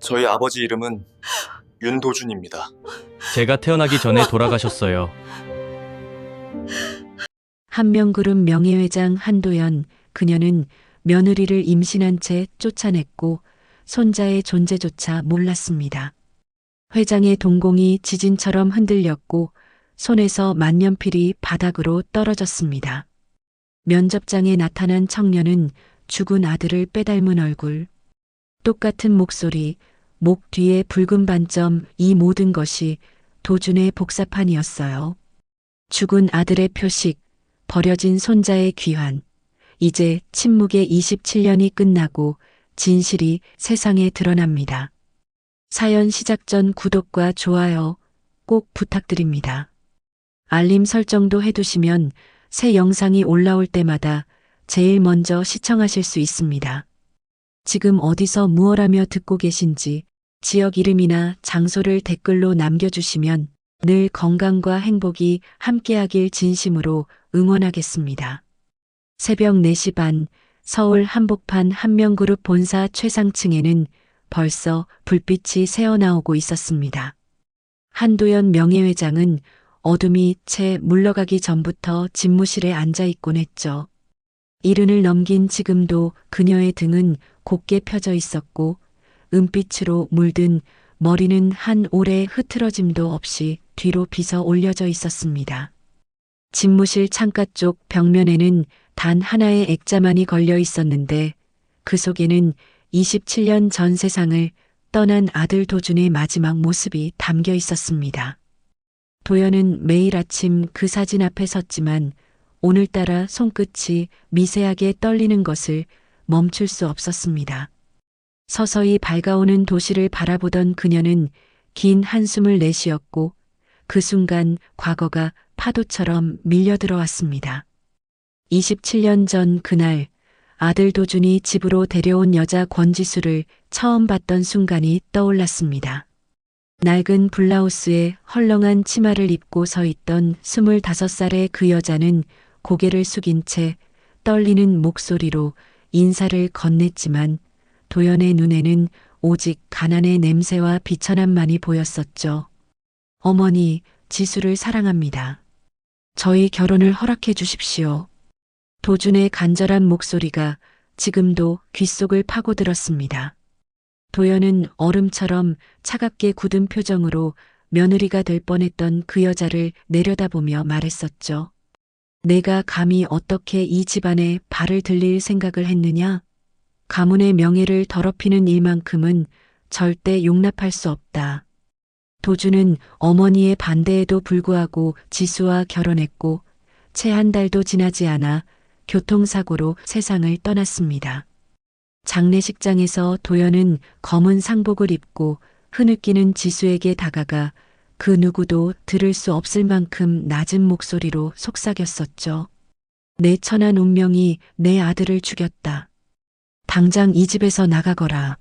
저희 아버지 이름은 윤도준입니다. 제가 태어나기 전에 돌아가셨어요. 한명그룹 명예회장 한도연, 그녀는 며느리를 임신한 채 쫓아냈고 손자의 존재조차 몰랐습니다. 회장의 동공이 지진처럼 흔들렸고 손에서 만년필이 바닥으로 떨어졌습니다. 면접장에 나타난 청년은 죽은 아들을 빼닮은 얼굴, 똑같은 목소리, 목 뒤에 붉은 반점, 이 모든 것이 도준의 복사판이었어요. 죽은 아들의 표식, 버려진 손자의 귀환, 이제 침묵의 27년이 끝나고 진실이 세상에 드러납니다. 사연 시작 전 구독과 좋아요 꼭 부탁드립니다. 알림 설정도 해두시면 새 영상이 올라올 때마다 제일 먼저 시청하실 수 있습니다. 지금 어디서 무엇하며 듣고 계신지 지역 이름이나 장소를 댓글로 남겨주시면 늘 건강과 행복이 함께하길 진심으로 응원하겠습니다. 새벽 4시 반 서울 한복판 한명그룹 본사 최상층에는 벌써 불빛이 새어나오고 있었습니다. 한도연 명예회장은 어둠이 채 물러가기 전부터 집무실에 앉아 있곤 했죠. 이른을 넘긴 지금도 그녀의 등은 곧게 펴져 있었고 은빛으로 물든 머리는 한 올의 흐트러짐도 없이 뒤로 빗어 올려져 있었습니다. 집무실 창가 쪽 벽면에는 단 하나의 액자만이 걸려 있었는데 그 속에는 27년 전 세상을 떠난 아들 도준의 마지막 모습이 담겨 있었습니다. 도연은 매일 아침 그 사진 앞에 섰지만 오늘따라 손끝이 미세하게 떨리는 것을 멈출 수 없었습니다. 서서히 밝아오는 도시를 바라보던 그녀는 긴 한숨을 내쉬었고 그 순간 과거가 파도처럼 밀려들어왔습니다. 27년 전 그날 아들 도준이 집으로 데려온 여자 권지수를 처음 봤던 순간이 떠올랐습니다. 낡은 블라우스에 헐렁한 치마를 입고 서 있던 25살의 그 여자는 고개를 숙인 채 떨리는 목소리로 인사를 건넸지만 도연의 눈에는 오직 가난의 냄새와 비천함만이 보였었죠. 어머니, 지수를 사랑합니다. 저희 결혼을 허락해 주십시오. 도준의 간절한 목소리가 지금도 귓속을 파고들었습니다. 도연은 얼음처럼 차갑게 굳은 표정으로 며느리가 될 뻔했던 그 여자를 내려다보며 말했었죠. 내가 감히 어떻게 이 집안에 발을 들릴 생각을 했느냐? 가문의 명예를 더럽히는 일만큼은 절대 용납할 수 없다. 도준은 어머니의 반대에도 불구하고 지수와 결혼했고 채 한 달도 지나지 않아 교통사고로 세상을 떠났습니다. 장례식장에서 도연은 검은 상복을 입고 흐느끼는 지수에게 다가가 그 누구도 들을 수 없을 만큼 낮은 목소리로 속삭였었죠. 내 천한 운명이 내 아들을 죽였다. 당장 이 집에서 나가거라.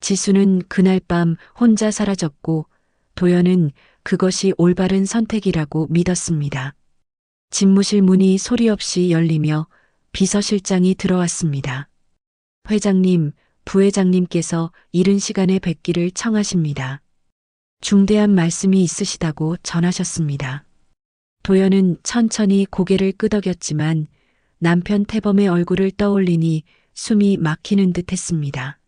지수는 그날 밤 혼자 사라졌고 도연은 그것이 올바른 선택이라고 믿었습니다. 집무실 문이 소리 없이 열리며 비서실장이 들어왔습니다. 회장님, 부회장님께서 이른 시간에 뵙기를 청하십니다. 중대한 말씀이 있으시다고 전하셨습니다. 도연은 천천히 고개를 끄덕였지만 남편 태범의 얼굴을 떠올리니 숨이 막히는 듯 했습니다.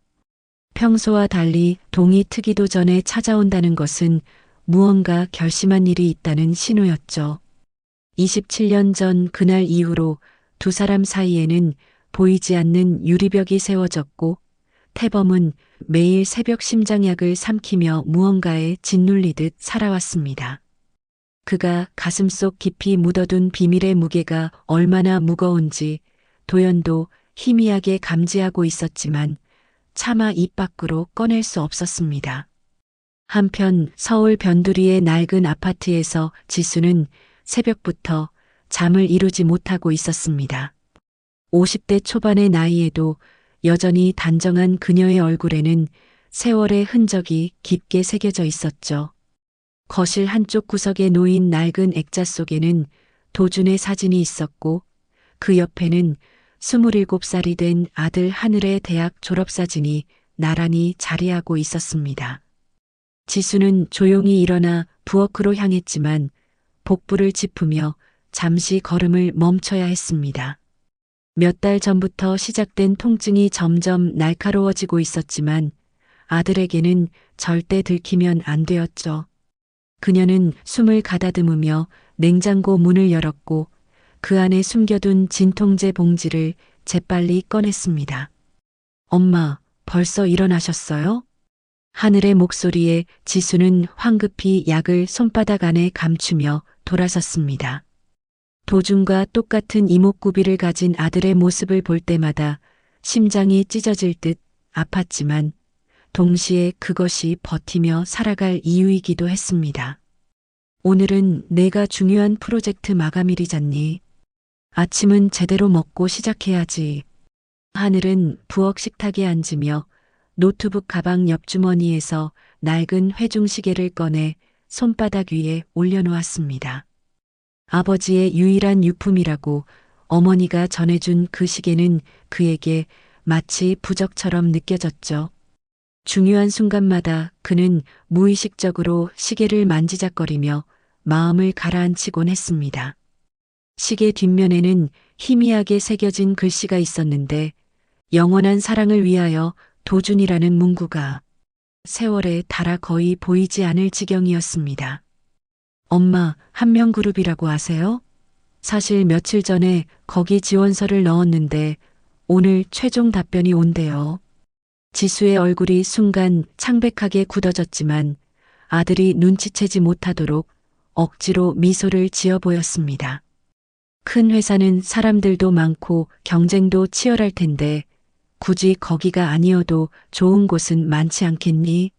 평소와 달리 동이 트기도 전에 찾아온다는 것은 무언가 결심한 일이 있다는 신호였죠. 27년 전 그날 이후로 두 사람 사이에는 보이지 않는 유리벽이 세워졌고 태범은 매일 새벽 심장약을 삼키며 무언가에 짓눌리듯 살아왔습니다. 그가 가슴속 깊이 묻어둔 비밀의 무게가 얼마나 무거운지 도연도 희미하게 감지하고 있었지만 차마 입 밖으로 꺼낼 수 없었습니다. 한편 서울 변두리의 낡은 아파트에서 지수는 새벽부터 잠을 이루지 못하고 있었습니다. 50대 초반의 나이에도 여전히 단정한 그녀의 얼굴에는 세월의 흔적이 깊게 새겨져 있었죠. 거실 한쪽 구석에 놓인 낡은 액자 속에는 도준의 사진이 있었고 그 옆에는 27살이 된 아들 하늘의 대학 졸업사진이 나란히 자리하고 있었습니다. 지수는 조용히 일어나 부엌으로 향했지만 복부를 짚으며 잠시 걸음을 멈춰야 했습니다. 몇 달 전부터 시작된 통증이 점점 날카로워지고 있었지만 아들에게는 절대 들키면 안 되었죠. 그녀는 숨을 가다듬으며 냉장고 문을 열었고 그 안에 숨겨둔 진통제 봉지를 재빨리 꺼냈습니다. 엄마, 벌써 일어나셨어요? 하늘의 목소리에 지수는 황급히 약을 손바닥 안에 감추며 돌아섰습니다. 도준과 똑같은 이목구비를 가진 아들의 모습을 볼 때마다 심장이 찢어질 듯 아팠지만 동시에 그것이 버티며 살아갈 이유이기도 했습니다. 오늘은 내가 중요한 프로젝트 마감일이잖니. 아침은 제대로 먹고 시작해야지. 하늘은 부엌 식탁에 앉으며 노트북 가방 옆주머니에서 낡은 회중시계를 꺼내 손바닥 위에 올려놓았습니다. 아버지의 유일한 유품이라고 어머니가 전해준 그 시계는 그에게 마치 부적처럼 느껴졌죠. 중요한 순간마다 그는 무의식적으로 시계를 만지작거리며 마음을 가라앉히곤 했습니다. 시계 뒷면에는 희미하게 새겨진 글씨가 있었는데 영원한 사랑을 위하여 도준이라는 문구가 세월에 닳아 거의 보이지 않을 지경이었습니다. 엄마, 한명그룹이라고 아세요? 사실 며칠 전에 거기 지원서를 넣었는데 오늘 최종 답변이 온대요. 지수의 얼굴이 순간 창백하게 굳어졌지만 아들이 눈치채지 못하도록 억지로 미소를 지어 보였습니다. 큰 회사는 사람들도 많고 경쟁도 치열할 텐데 굳이 거기가 아니어도 좋은 곳은 많지 않겠니?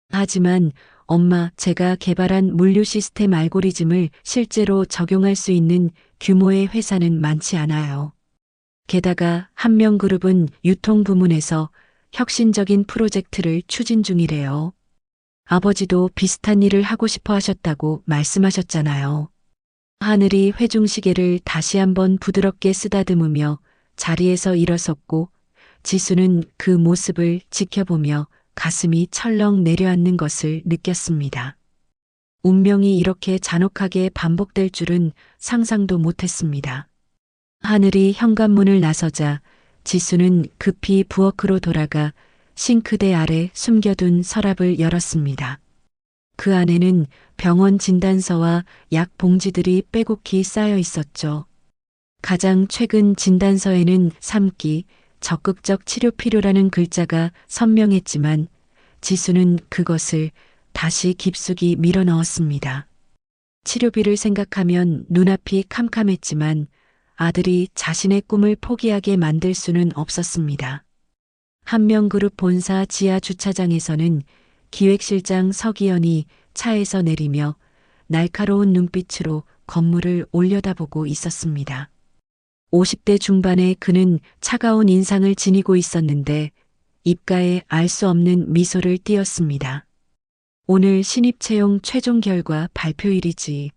하지만 엄마, 제가 개발한 물류 시스템 알고리즘을 실제로 적용할 수 있는 규모의 회사는 많지 않아요. 게다가 한명그룹은 유통 부문에서 혁신적인 프로젝트를 추진 중이래요. 아버지도 비슷한 일을 하고 싶어 하셨다고 말씀하셨잖아요. 하늘이 회중시계를 다시 한번 부드럽게 쓰다듬으며 자리에서 일어섰고 지수는 그 모습을 지켜보며 가슴이 철렁 내려앉는 것을 느꼈습니다. 운명이 이렇게 잔혹하게 반복될 줄은 상상도 못했습니다. 하늘이 현관문을 나서자 지수는 급히 부엌으로 돌아가 싱크대 아래 숨겨둔 서랍을 열었습니다. 그 안에는 병원 진단서와 약 봉지들이 빼곡히 쌓여 있었죠. 가장 최근 진단서에는 3기, 적극적 치료 필요라는 글자가 선명했지만 지수는 그것을 다시 깊숙이 밀어 넣었습니다. 치료비를 생각하면 눈앞이 캄캄했지만 아들이 자신의 꿈을 포기하게 만들 수는 없었습니다. 한명그룹 본사 지하 주차장에서는 기획실장 서기현이 차에서 내리며 날카로운 눈빛으로 건물을 올려다보고 있었습니다. 50대 중반의 그는 차가운 인상을 지니고 있었는데 입가에 알 수 없는 미소를 띄었습니다. 오늘 신입 채용 최종 결과 발표일이지.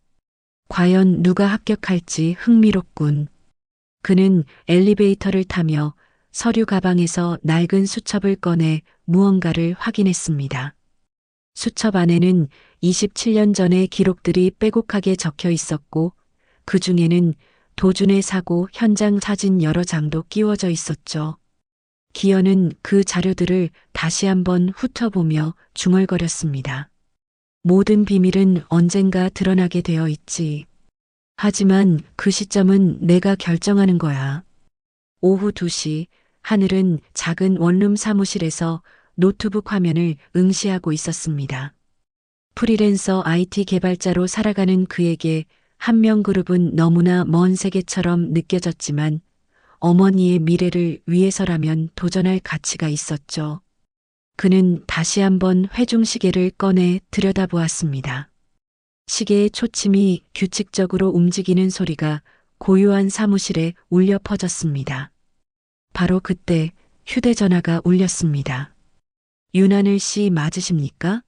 과연 누가 합격할지 흥미롭군. 그는 엘리베이터를 타며 서류 가방에서 낡은 수첩을 꺼내 무언가를 확인했습니다. 수첩 안에는 27년 전의 기록들이 빼곡하게 적혀 있었고 그 중에는 도준의 사고 현장 사진 여러 장도 끼워져 있었죠. 기현은 그 자료들을 다시 한번 훑어보며 중얼거렸습니다. 모든 비밀은 언젠가 드러나게 되어 있지. 하지만 그 시점은 내가 결정하는 거야. 오후 2시 하늘은 작은 원룸 사무실에서 노트북 화면을 응시하고 있었습니다. 프리랜서 IT 개발자로 살아가는 그에게 한명그룹은 너무나 먼 세계처럼 느껴졌지만 어머니의 미래를 위해서라면 도전할 가치가 있었죠. 그는 다시 한번 회중시계를 꺼내 들여다보았습니다. 시계의 초침이 규칙적으로 움직이는 소리가 고요한 사무실에 울려 퍼졌습니다. 바로 그때 휴대전화가 울렸습니다. 윤하늘 씨 맞으십니까?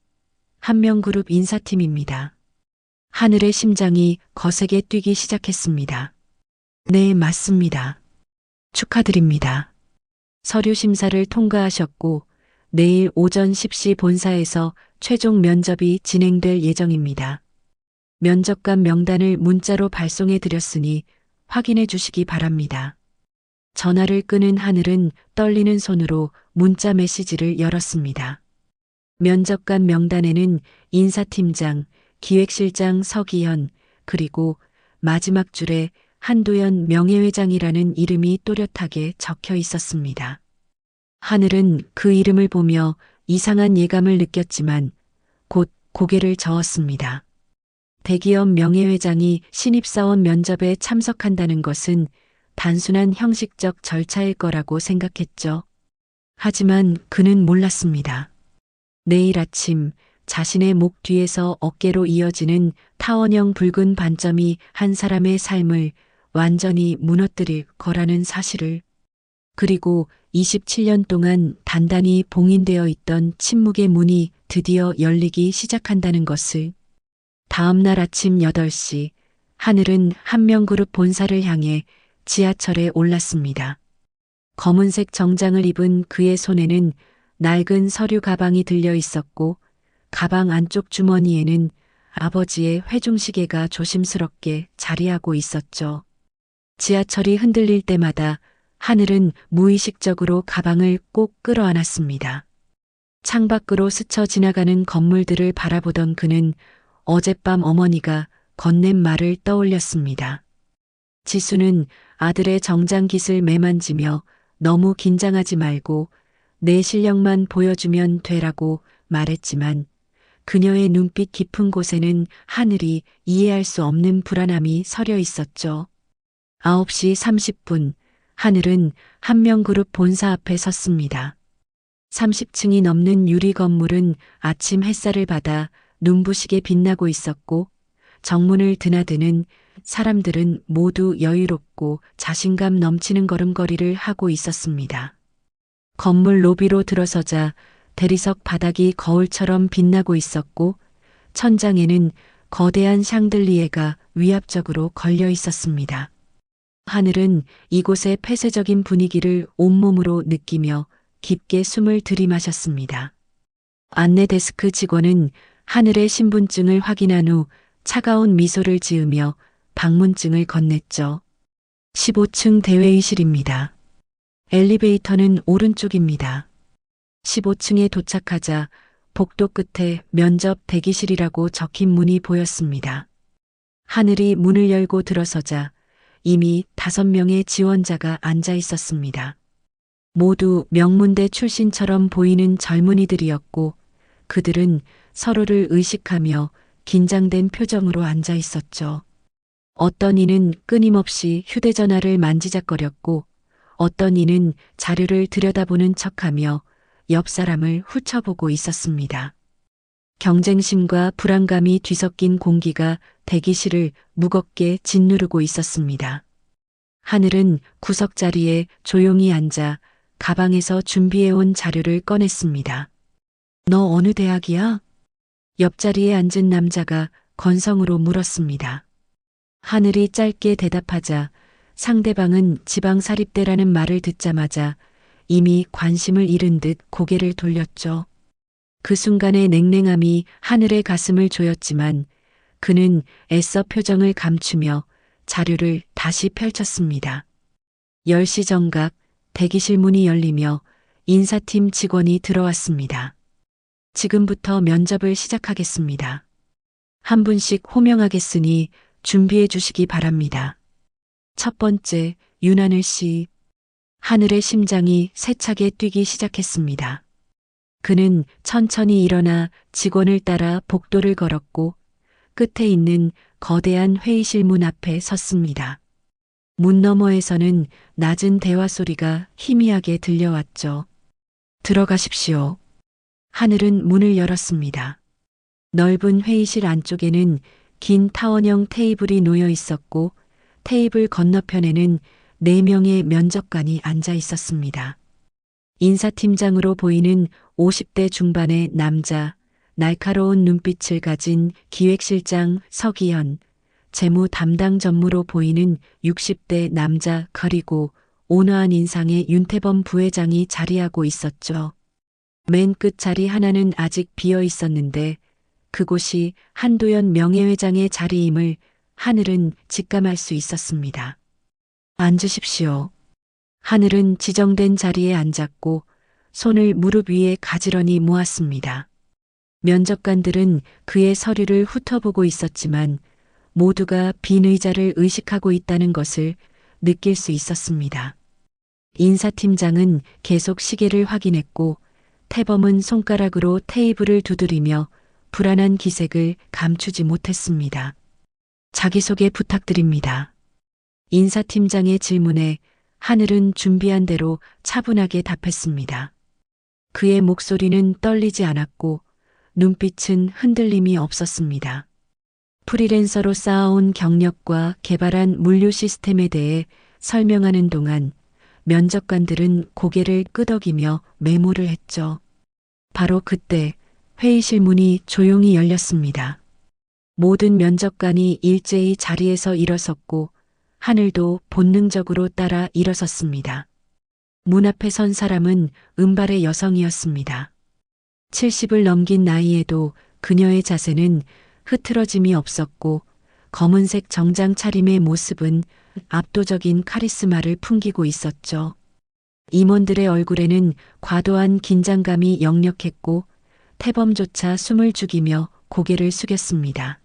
한명그룹 인사팀입니다. 하늘의 심장이 거세게 뛰기 시작했습니다. 네, 맞습니다. 축하드립니다. 서류 심사를 통과하셨고 내일 오전 10시 본사에서 최종 면접이 진행될 예정입니다. 면접관 명단을 문자로 발송해 드렸으니 확인해 주시기 바랍니다. 전화를 끄는 하늘은 떨리는 손으로 문자 메시지를 열었습니다. 면접관 명단에는 인사팀장, 기획실장 서기현, 그리고 마지막 줄에 한도연 명예회장이라는 이름이 또렷하게 적혀 있었습니다. 하늘은 그 이름을 보며 이상한 예감을 느꼈지만 곧 고개를 저었습니다. 대기업 명예회장이 신입사원 면접에 참석한다는 것은 단순한 형식적 절차일 거라고 생각했죠. 하지만 그는 몰랐습니다. 내일 아침 자신의 목 뒤에서 어깨로 이어지는 타원형 붉은 반점이 한 사람의 삶을 완전히 무너뜨릴 거라는 사실을, 그리고 27년 동안 단단히 봉인되어 있던 침묵의 문이 드디어 열리기 시작한다는 것을. 다음 날 아침 8시 하늘은 한명그룹 본사를 향해 지하철에 올랐습니다. 검은색 정장을 입은 그의 손에는 낡은 서류 가방이 들려 있었고 가방 안쪽 주머니에는 아버지의 회중시계가 조심스럽게 자리하고 있었죠. 지하철이 흔들릴 때마다 하늘은 무의식적으로 가방을 꼭 끌어안았습니다. 창밖으로 스쳐 지나가는 건물들을 바라보던 그는 어젯밤 어머니가 건넨 말을 떠올렸습니다. 지수는 아들의 정장깃을 매만지며 너무 긴장하지 말고 내 실력만 보여주면 되라고 말했지만 그녀의 눈빛 깊은 곳에는 하늘이 이해할 수 없는 불안함이 서려 있었죠. 9시 30분 하늘은 한명그룹 본사 앞에 섰습니다. 30층이 넘는 유리 건물은 아침 햇살을 받아 눈부시게 빛나고 있었고 정문을 드나드는 사람들은 모두 여유롭고 자신감 넘치는 걸음걸이를 하고 있었습니다. 건물 로비로 들어서자 대리석 바닥이 거울처럼 빛나고 있었고 천장에는 거대한 샹들리에가 위압적으로 걸려 있었습니다. 하늘은 이곳의 폐쇄적인 분위기를 온몸으로 느끼며 깊게 숨을 들이마셨습니다. 안내 데스크 직원은 하늘의 신분증을 확인한 후 차가운 미소를 지으며 방문증을 건넸죠. 15층 대회의실입니다. 엘리베이터는 오른쪽입니다. 15층에 도착하자 복도 끝에 면접 대기실이라고 적힌 문이 보였습니다. 하늘이 문을 열고 들어서자 이미 5명의 지원자가 앉아 있었습니다. 모두 명문대 출신처럼 보이는 젊은이들이었고 그들은 서로를 의식하며 긴장된 표정으로 앉아 있었죠. 어떤 이는 끊임없이 휴대전화를 만지작거렸고 어떤 이는 자료를 들여다보는 척하며 옆 사람을 훑어보고 있었습니다. 경쟁심과 불안감이 뒤섞인 공기가 대기실을 무겁게 짓누르고 있었습니다. 하늘은 구석자리에 조용히 앉아 가방에서 준비해온 자료를 꺼냈습니다. 너 어느 대학이야? 옆자리에 앉은 남자가 건성으로 물었습니다. 하늘이 짧게 대답하자 상대방은 지방사립대라는 말을 듣자마자 이미 관심을 잃은 듯 고개를 돌렸죠. 그 순간의 냉랭함이 하늘의 가슴을 조였지만 그는 애써 표정을 감추며 자료를 다시 펼쳤습니다. 10시 정각 대기실 문이 열리며 인사팀 직원이 들어왔습니다. 지금부터 면접을 시작하겠습니다. 한 분씩 호명하겠으니 준비해 주시기 바랍니다. 첫 번째, 윤하늘 씨. 하늘의 심장이 세차게 뛰기 시작했습니다. 그는 천천히 일어나 직원을 따라 복도를 걸었고 끝에 있는 거대한 회의실 문 앞에 섰습니다. 문 너머에서는 낮은 대화 소리가 희미하게 들려왔죠. 들어가십시오. 하늘은 문을 열었습니다. 넓은 회의실 안쪽에는 긴 타원형 테이블이 놓여 있었고 테이블 건너편에는 4명의 면접관이 앉아 있었습니다. 인사팀장으로 보이는 50대 중반의 남자, 날카로운 눈빛을 가진 기획실장 서기현, 재무 담당 전무로 보이는 60대 남자, 그리고 온화한 인상의 윤태범 부회장이 자리하고 있었죠. 맨 끝 자리 하나는 아직 비어 있었는데 그곳이 한도연 명예회장의 자리임을 하늘은 직감할 수 있었습니다. 앉으십시오. 하늘은 지정된 자리에 앉았고 손을 무릎 위에 가지런히 모았습니다. 면접관들은 그의 서류를 훑어보고 있었지만 모두가 빈 의자를 의식하고 있다는 것을 느낄 수 있었습니다. 인사팀장은 계속 시계를 확인했고 태범은 손가락으로 테이블을 두드리며 불안한 기색을 감추지 못했습니다. 자기소개 부탁드립니다. 인사팀장의 질문에 하늘은 준비한 대로 차분하게 답했습니다. 그의 목소리는 떨리지 않았고 눈빛은 흔들림이 없었습니다. 프리랜서로 쌓아온 경력과 개발한 물류 시스템에 대해 설명하는 동안 면접관들은 고개를 끄덕이며 메모를 했죠. 바로 그때 회의실 문이 조용히 열렸습니다. 모든 면접관이 일제히 자리에서 일어섰고 하늘도 본능적으로 따라 일어섰습니다. 문 앞에 선 사람은 은발의 여성이었습니다. 70을 넘긴 나이에도 그녀의 자세는 흐트러짐이 없었고 검은색 정장 차림의 모습은 압도적인 카리스마를 풍기고 있었죠. 임원들의 얼굴에는 과도한 긴장감이 역력했고 태범조차 숨을 죽이며 고개를 숙였습니다.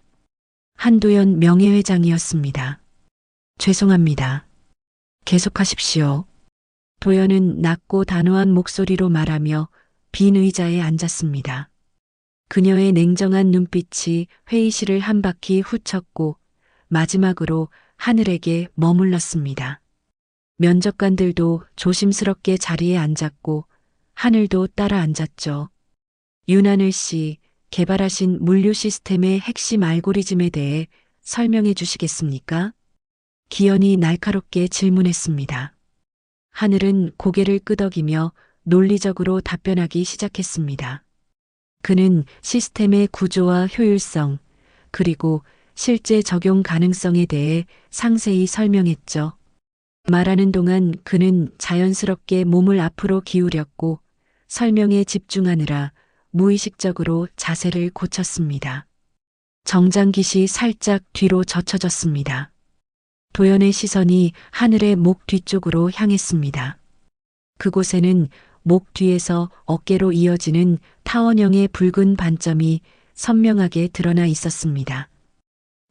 한도연 명예회장이었습니다. 죄송합니다. 계속하십시오. 도연은 낮고 단호한 목소리로 말하며 빈 의자에 앉았습니다. 그녀의 냉정한 눈빛이 회의실을 한 바퀴 훑었고 마지막으로 하늘에게 머물렀습니다. 면접관들도 조심스럽게 자리에 앉았고 하늘도 따라 앉았죠. 윤하늘 씨, 개발하신 물류 시스템의 핵심 알고리즘에 대해 설명해 주시겠습니까? 기현이 날카롭게 질문했습니다. 하늘은 고개를 끄덕이며 논리적으로 답변하기 시작했습니다. 그는 시스템의 구조와 효율성, 그리고 실제 적용 가능성에 대해 상세히 설명했죠. 말하는 동안 그는 자연스럽게 몸을 앞으로 기울였고 설명에 집중하느라 무의식적으로 자세를 고쳤습니다. 정장깃이 살짝 뒤로 젖혀졌습니다. 도연의 시선이 하늘의 목 뒤쪽으로 향했습니다. 그곳에는 목 뒤에서 어깨로 이어지는 타원형의 붉은 반점이 선명하게 드러나 있었습니다.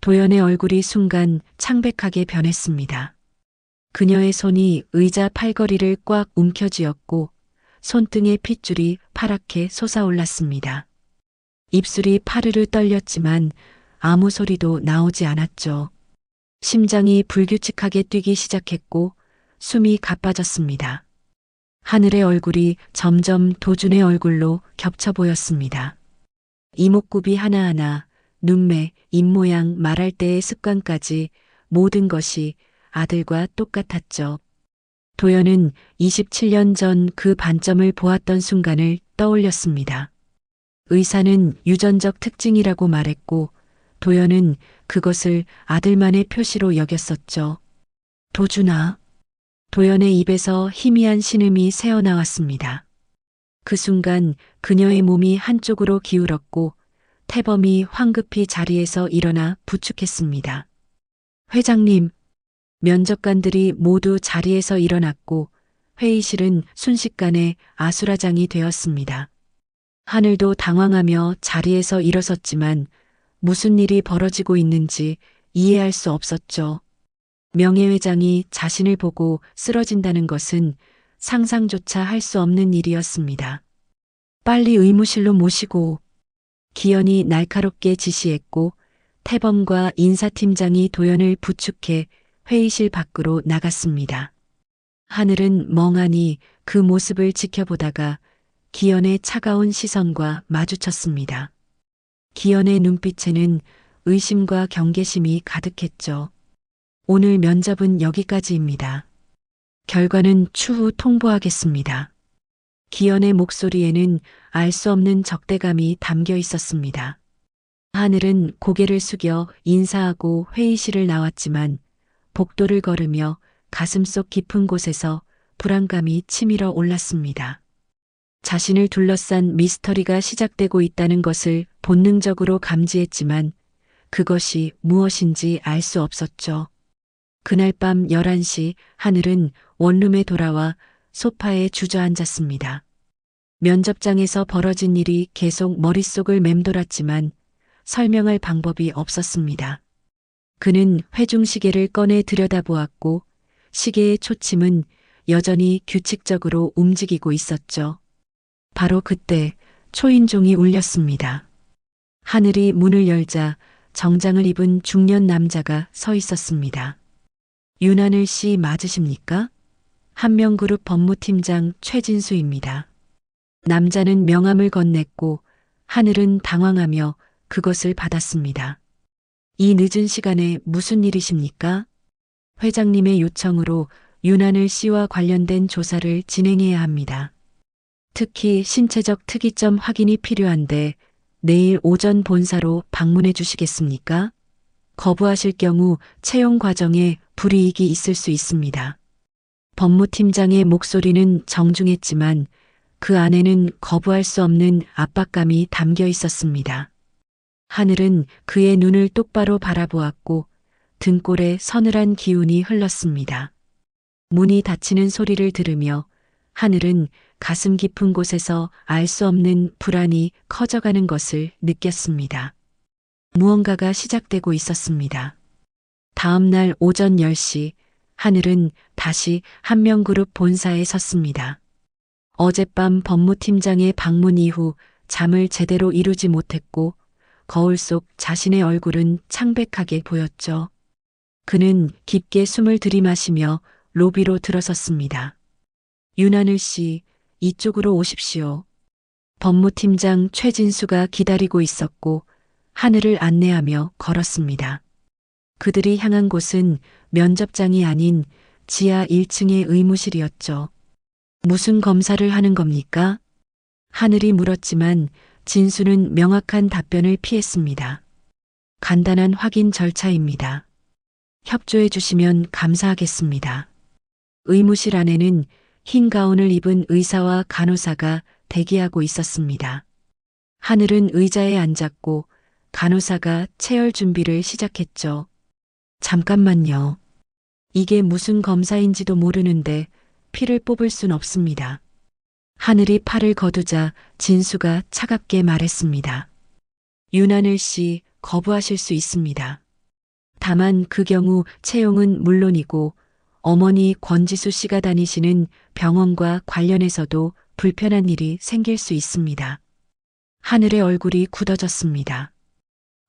도연의 얼굴이 순간 창백하게 변했습니다. 그녀의 손이 의자 팔걸이를 꽉 움켜쥐었고 손등의 핏줄이 파랗게 솟아올랐습니다. 입술이 파르르 떨렸지만 아무 소리도 나오지 않았죠. 심장이 불규칙하게 뛰기 시작했고 숨이 가빠졌습니다. 하늘의 얼굴이 점점 도준의 얼굴로 겹쳐 보였습니다. 이목구비 하나하나, 눈매, 입모양, 말할 때의 습관까지 모든 것이 아들과 똑같았죠. 도연은 27년 전 그 반점을 보았던 순간을 떠올렸습니다. 의사는 유전적 특징이라고 말했고 도연은 그것을 아들만의 표시로 여겼었죠. 도준아. 도연의 입에서 희미한 신음이 새어나왔습니다. 그 순간 그녀의 몸이 한쪽으로 기울었고 태범이 황급히 자리에서 일어나 부축했습니다. 회장님. 면접관들이 모두 자리에서 일어났고 회의실은 순식간에 아수라장이 되었습니다. 하늘도 당황하며 자리에서 일어섰지만 무슨 일이 벌어지고 있는지 이해할 수 없었죠. 명예회장이 자신을 보고 쓰러진다는 것은 상상조차 할 수 없는 일이었습니다. 빨리 의무실로 모시고. 기현이 날카롭게 지시했고 태범과 인사팀장이 도연을 부축해 회의실 밖으로 나갔습니다. 하늘은 멍하니 그 모습을 지켜보다가 기현의 차가운 시선과 마주쳤습니다. 기현의 눈빛에는 의심과 경계심이 가득했죠. 오늘 면접은 여기까지입니다. 결과는 추후 통보하겠습니다. 기현의 목소리에는 알 수 없는 적대감이 담겨 있었습니다. 하늘은 고개를 숙여 인사하고 회의실을 나왔지만 복도를 걸으며 가슴속 깊은 곳에서 불안감이 치밀어 올랐습니다. 자신을 둘러싼 미스터리가 시작되고 있다는 것을 본능적으로 감지했지만 그것이 무엇인지 알 수 없었죠. 그날 밤 11시 하늘은 원룸에 돌아와 소파에 주저앉았습니다. 면접장에서 벌어진 일이 계속 머릿속을 맴돌았지만 설명할 방법이 없었습니다. 그는 회중시계를 꺼내 들여다보았고 시계의 초침은 여전히 규칙적으로 움직이고 있었죠. 바로 그때 초인종이 울렸습니다. 하늘이 문을 열자 정장을 입은 중년 남자가 서 있었습니다. 윤하늘 씨 맞으십니까? 한명그룹 법무팀장 최진수입니다. 남자는 명함을 건넸고 하늘은 당황하며 그것을 받았습니다. 이 늦은 시간에 무슨 일이십니까? 회장님의 요청으로 윤하늘 씨와 관련된 조사를 진행해야 합니다. 특히 신체적 특이점 확인이 필요한데 내일 오전 본사로 방문해 주시겠습니까? 거부하실 경우 채용 과정에 불이익이 있을 수 있습니다. 법무팀장의 목소리는 정중했지만 그 안에는 거부할 수 없는 압박감이 담겨 있었습니다. 하늘은 그의 눈을 똑바로 바라보았고 등골에 서늘한 기운이 흘렀습니다. 문이 닫히는 소리를 들으며 하늘은 가슴 깊은 곳에서 알 수 없는 불안이 커져가는 것을 느꼈습니다. 무언가가 시작되고 있었습니다. 다음 날 오전 10시 하늘은 다시 한명그룹 본사에 섰습니다. 어젯밤 법무팀장의 방문 이후 잠을 제대로 이루지 못했고 거울 속 자신의 얼굴은 창백하게 보였죠. 그는 깊게 숨을 들이마시며 로비로 들어섰습니다. 윤하늘 씨, 이쪽으로 오십시오. 법무팀장 최진수가 기다리고 있었고 하늘을 안내하며 걸었습니다. 그들이 향한 곳은 면접장이 아닌 지하 1층의 의무실이었죠. 무슨 검사를 하는 겁니까? 하늘이 물었지만 진수는 명확한 답변을 피했습니다. 간단한 확인 절차입니다. 협조해 주시면 감사하겠습니다. 의무실 안에는 흰 가운을 입은 의사와 간호사가 대기하고 있었습니다. 하늘은 의자에 앉았고 간호사가 체열 준비를 시작했죠. 잠깐만요. 이게 무슨 검사인지도 모르는데 피를 뽑을 순 없습니다. 하늘이 팔을 거두자 진수가 차갑게 말했습니다. 윤하늘 씨, 거부하실 수 있습니다. 다만 그 경우 채용은 물론이고 어머니 권지수 씨가 다니시는 병원과 관련해서도 불편한 일이 생길 수 있습니다. 하늘의 얼굴이 굳어졌습니다.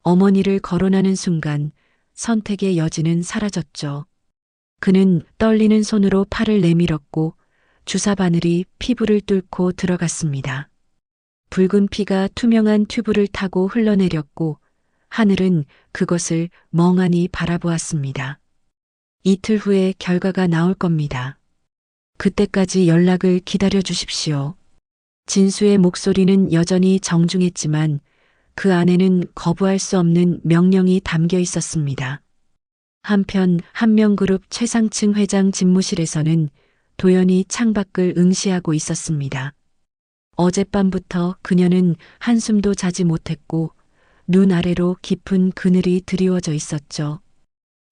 어머니를 거론하는 순간 선택의 여지는 사라졌죠. 그는 떨리는 손으로 팔을 내밀었고 주사 바늘이 피부를 뚫고 들어갔습니다. 붉은 피가 투명한 튜브를 타고 흘러내렸고 하늘은 그것을 멍하니 바라보았습니다. 이틀 후에 결과가 나올 겁니다. 그때까지 연락을 기다려 주십시오. 진수의 목소리는 여전히 정중했지만 그 안에는 거부할 수 없는 명령이 담겨 있었습니다. 한편 한명그룹 최상층 회장 집무실에서는 도연이 창밖을 응시하고 있었습니다. 어젯밤부터 그녀는 한숨도 자지 못했고 눈 아래로 깊은 그늘이 드리워져 있었죠.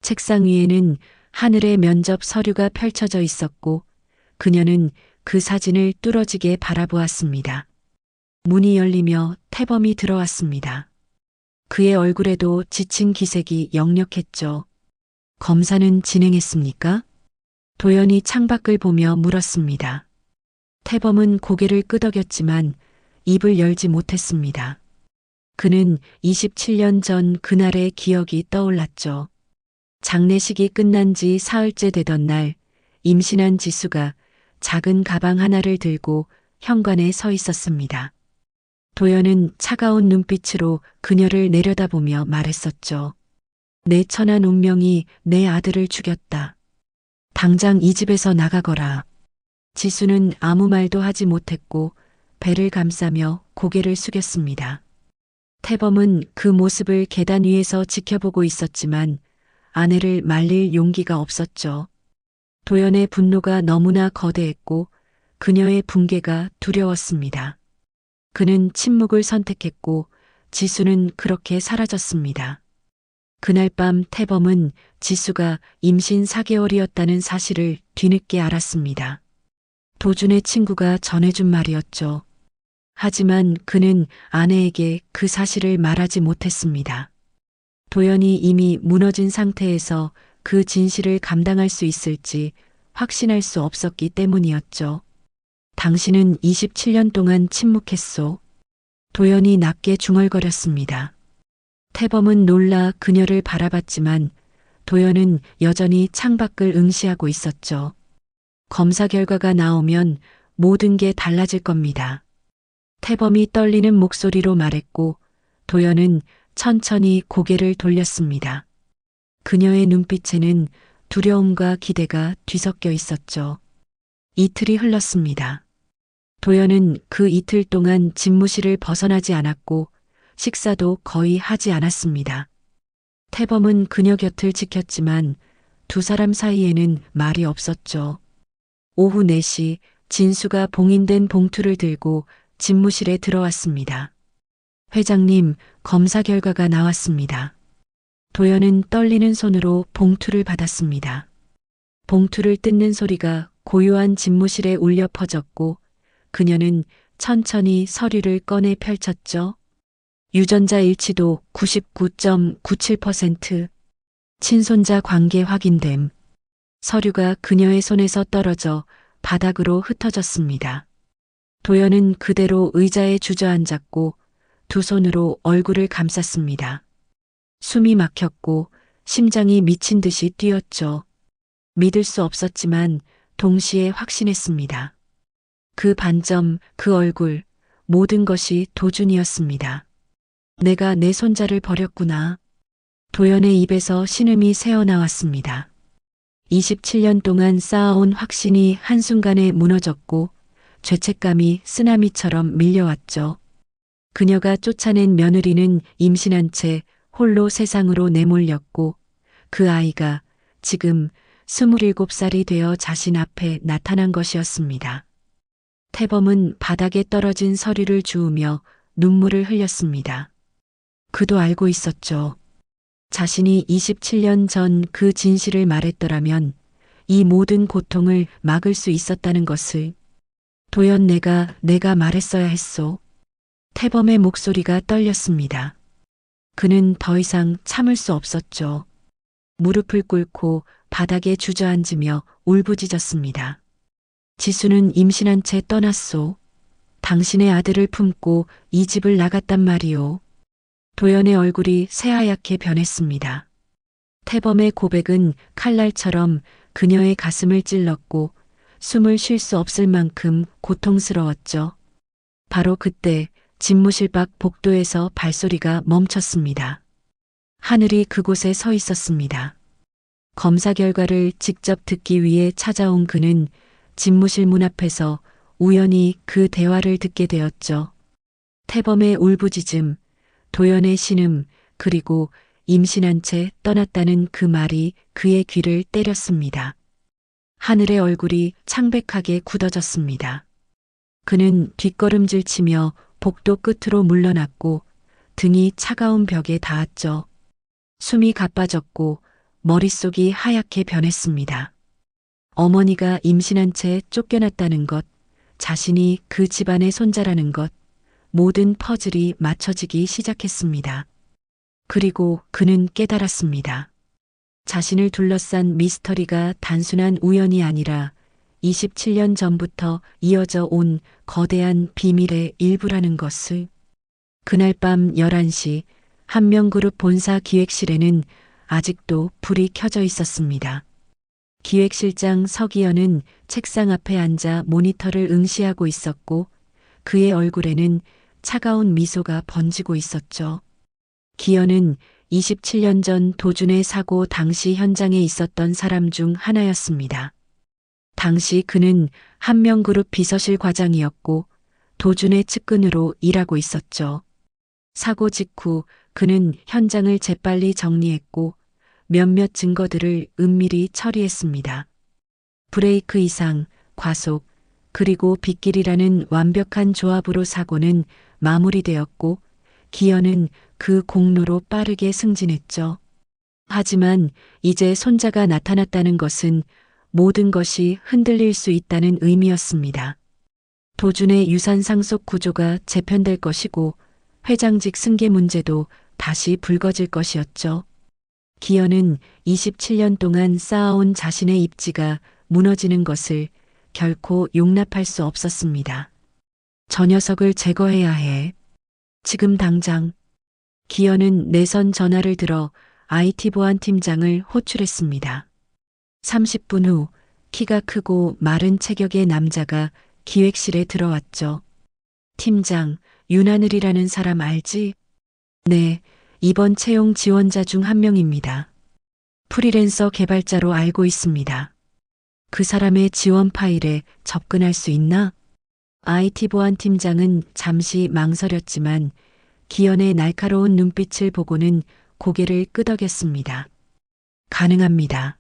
책상 위에는 하늘의 면접 서류가 펼쳐져 있었고 그녀는 그 사진을 뚫어지게 바라보았습니다. 문이 열리며 태범이 들어왔습니다. 그의 얼굴에도 지친 기색이 역력했죠. 검사는 진행했습니까? 도연이 창밖을 보며 물었습니다. 태범은 고개를 끄덕였지만 입을 열지 못했습니다. 그는 27년 전 그날의 기억이 떠올랐죠. 장례식이 끝난 지 사흘째 되던 날 임신한 지수가 작은 가방 하나를 들고 현관에 서 있었습니다. 도연은 차가운 눈빛으로 그녀를 내려다보며 말했었죠. 내 천한 운명이 내 아들을 죽였다. 당장 이 집에서 나가거라. 지수는 아무 말도 하지 못했고 배를 감싸며 고개를 숙였습니다. 태범은 그 모습을 계단 위에서 지켜보고 있었지만 아내를 말릴 용기가 없었죠. 도연의 분노가 너무나 거대했고 그녀의 붕괴가 두려웠습니다. 그는 침묵을 선택했고 지수는 그렇게 사라졌습니다. 그날 밤 태범은 지수가 임신 4개월이었다는 사실을 뒤늦게 알았습니다. 도준의 친구가 전해준 말이었죠. 하지만 그는 아내에게 그 사실을 말하지 못했습니다. 도연이 이미 무너진 상태에서 그 진실을 감당할 수 있을지 확신할 수 없었기 때문이었죠. 당신은 27년 동안 침묵했소. 도연이 낮게 중얼거렸습니다. 태범은 놀라 그녀를 바라봤지만 도연은 여전히 창밖을 응시하고 있었죠. 검사 결과가 나오면 모든 게 달라질 겁니다. 태범이 떨리는 목소리로 말했고 도연은 천천히 고개를 돌렸습니다. 그녀의 눈빛에는 두려움과 기대가 뒤섞여 있었죠. 이틀이 흘렀습니다. 도연은 그 이틀 동안 집무실을 벗어나지 않았고 식사도 거의 하지 않았습니다. 태범은 그녀 곁을 지켰지만 두 사람 사이에는 말이 없었죠. 오후 4시 진수가 봉인된 봉투를 들고 집무실에 들어왔습니다. 회장님, 검사 결과가 나왔습니다. 도연은 떨리는 손으로 봉투를 받았습니다. 봉투를 뜯는 소리가 고요한 집무실에 울려 퍼졌고 그녀는 천천히 서류를 꺼내 펼쳤죠. 유전자 일치도 99.97%, 친손자 관계 확인됨. 서류가 그녀의 손에서 떨어져 바닥으로 흩어졌습니다. 도연은 그대로 의자에 주저앉았고 두 손으로 얼굴을 감쌌습니다. 숨이 막혔고 심장이 미친 듯이 뛰었죠. 믿을 수 없었지만 동시에 확신했습니다. 그 반점, 그 얼굴, 모든 것이 도준이었습니다. 내가 내 손자를 버렸구나. 도연의 입에서 신음이 새어나왔습니다. 27년 동안 쌓아온 확신이 한순간에 무너졌고 죄책감이 쓰나미처럼 밀려왔죠. 그녀가 쫓아낸 며느리는 임신한 채 홀로 세상으로 내몰렸고 그 아이가 지금 27살이 되어 자신 앞에 나타난 것이었습니다. 태범은 바닥에 떨어진 서류를 주우며 눈물을 흘렸습니다. 그도 알고 있었죠. 자신이 27년 전 그 진실을 말했더라면 이 모든 고통을 막을 수 있었다는 것을. 도연, 내가 말했어야 했소. 태범의 목소리가 떨렸습니다. 그는 더 이상 참을 수 없었죠. 무릎을 꿇고 바닥에 주저앉으며 울부짖었습니다. 지수는 임신한 채 떠났소. 당신의 아들을 품고 이 집을 나갔단 말이오. 도연의 얼굴이 새하얗게 변했습니다. 태범의 고백은 칼날처럼 그녀의 가슴을 찔렀고 숨을 쉴 수 없을 만큼 고통스러웠죠. 바로 그때 집무실 밖 복도에서 발소리가 멈췄습니다. 하늘이 그곳에 서 있었습니다. 검사 결과를 직접 듣기 위해 찾아온 그는 집무실 문 앞에서 우연히 그 대화를 듣게 되었죠. 태범의 울부짖음, 도연의 신음, 그리고 임신한 채 떠났다는 그 말이 그의 귀를 때렸습니다. 하늘의 얼굴이 창백하게 굳어졌습니다. 그는 뒷걸음질 치며 복도 끝으로 물러났고 등이 차가운 벽에 닿았죠. 숨이 가빠졌고 머릿속이 하얗게 변했습니다. 어머니가 임신한 채 쫓겨났다는 것, 자신이 그 집안의 손자라는 것, 모든 퍼즐이 맞춰지기 시작했습니다. 그리고 그는 깨달았습니다. 자신을 둘러싼 미스터리가 단순한 우연이 아니라 27년 전부터 이어져 온 거대한 비밀의 일부라는 것을. 그날 밤 11시 한명그룹 본사 기획실에는 아직도 불이 켜져 있었습니다. 기획실장 서기현은 책상 앞에 앉아 모니터를 응시하고 있었고 그의 얼굴에는 차가운 미소가 번지고 있었죠. 기현은 27년 전 도준의 사고 당시 현장에 있었던 사람 중 하나였습니다. 당시 그는 한명그룹 비서실 과장이었고 도준의 측근으로 일하고 있었죠. 사고 직후 그는 현장을 재빨리 정리했고 몇몇 증거들을 은밀히 처리했습니다. 브레이크 이상, 과속, 그리고 빗길이라는 완벽한 조합으로 사고는 마무리되었고 기현은 그 공로로 빠르게 승진했죠. 하지만 이제 손자가 나타났다는 것은 모든 것이 흔들릴 수 있다는 의미였습니다. 도준의 유산 상속 구조가 재편될 것이고 회장직 승계 문제도 다시 불거질 것이었죠. 기현은 27년 동안 쌓아온 자신의 입지가 무너지는 것을 결코 용납할 수 없었습니다. 저 녀석을 제거해야 해. 지금 당장. 기현은 내선 전화를 들어 IT 보안 팀장을 호출했습니다. 30분 후 키가 크고 마른 체격의 남자가 기획실에 들어왔죠. 팀장, 윤하늘이라는 사람 알지? 네, 이번 채용 지원자 중 한 명입니다. 프리랜서 개발자로 알고 있습니다. 그 사람의 지원 파일에 접근할 수 있나? IT 보안 팀장은 잠시 망설였지만 기현의 날카로운 눈빛을 보고는 고개를 끄덕였습니다. 가능합니다.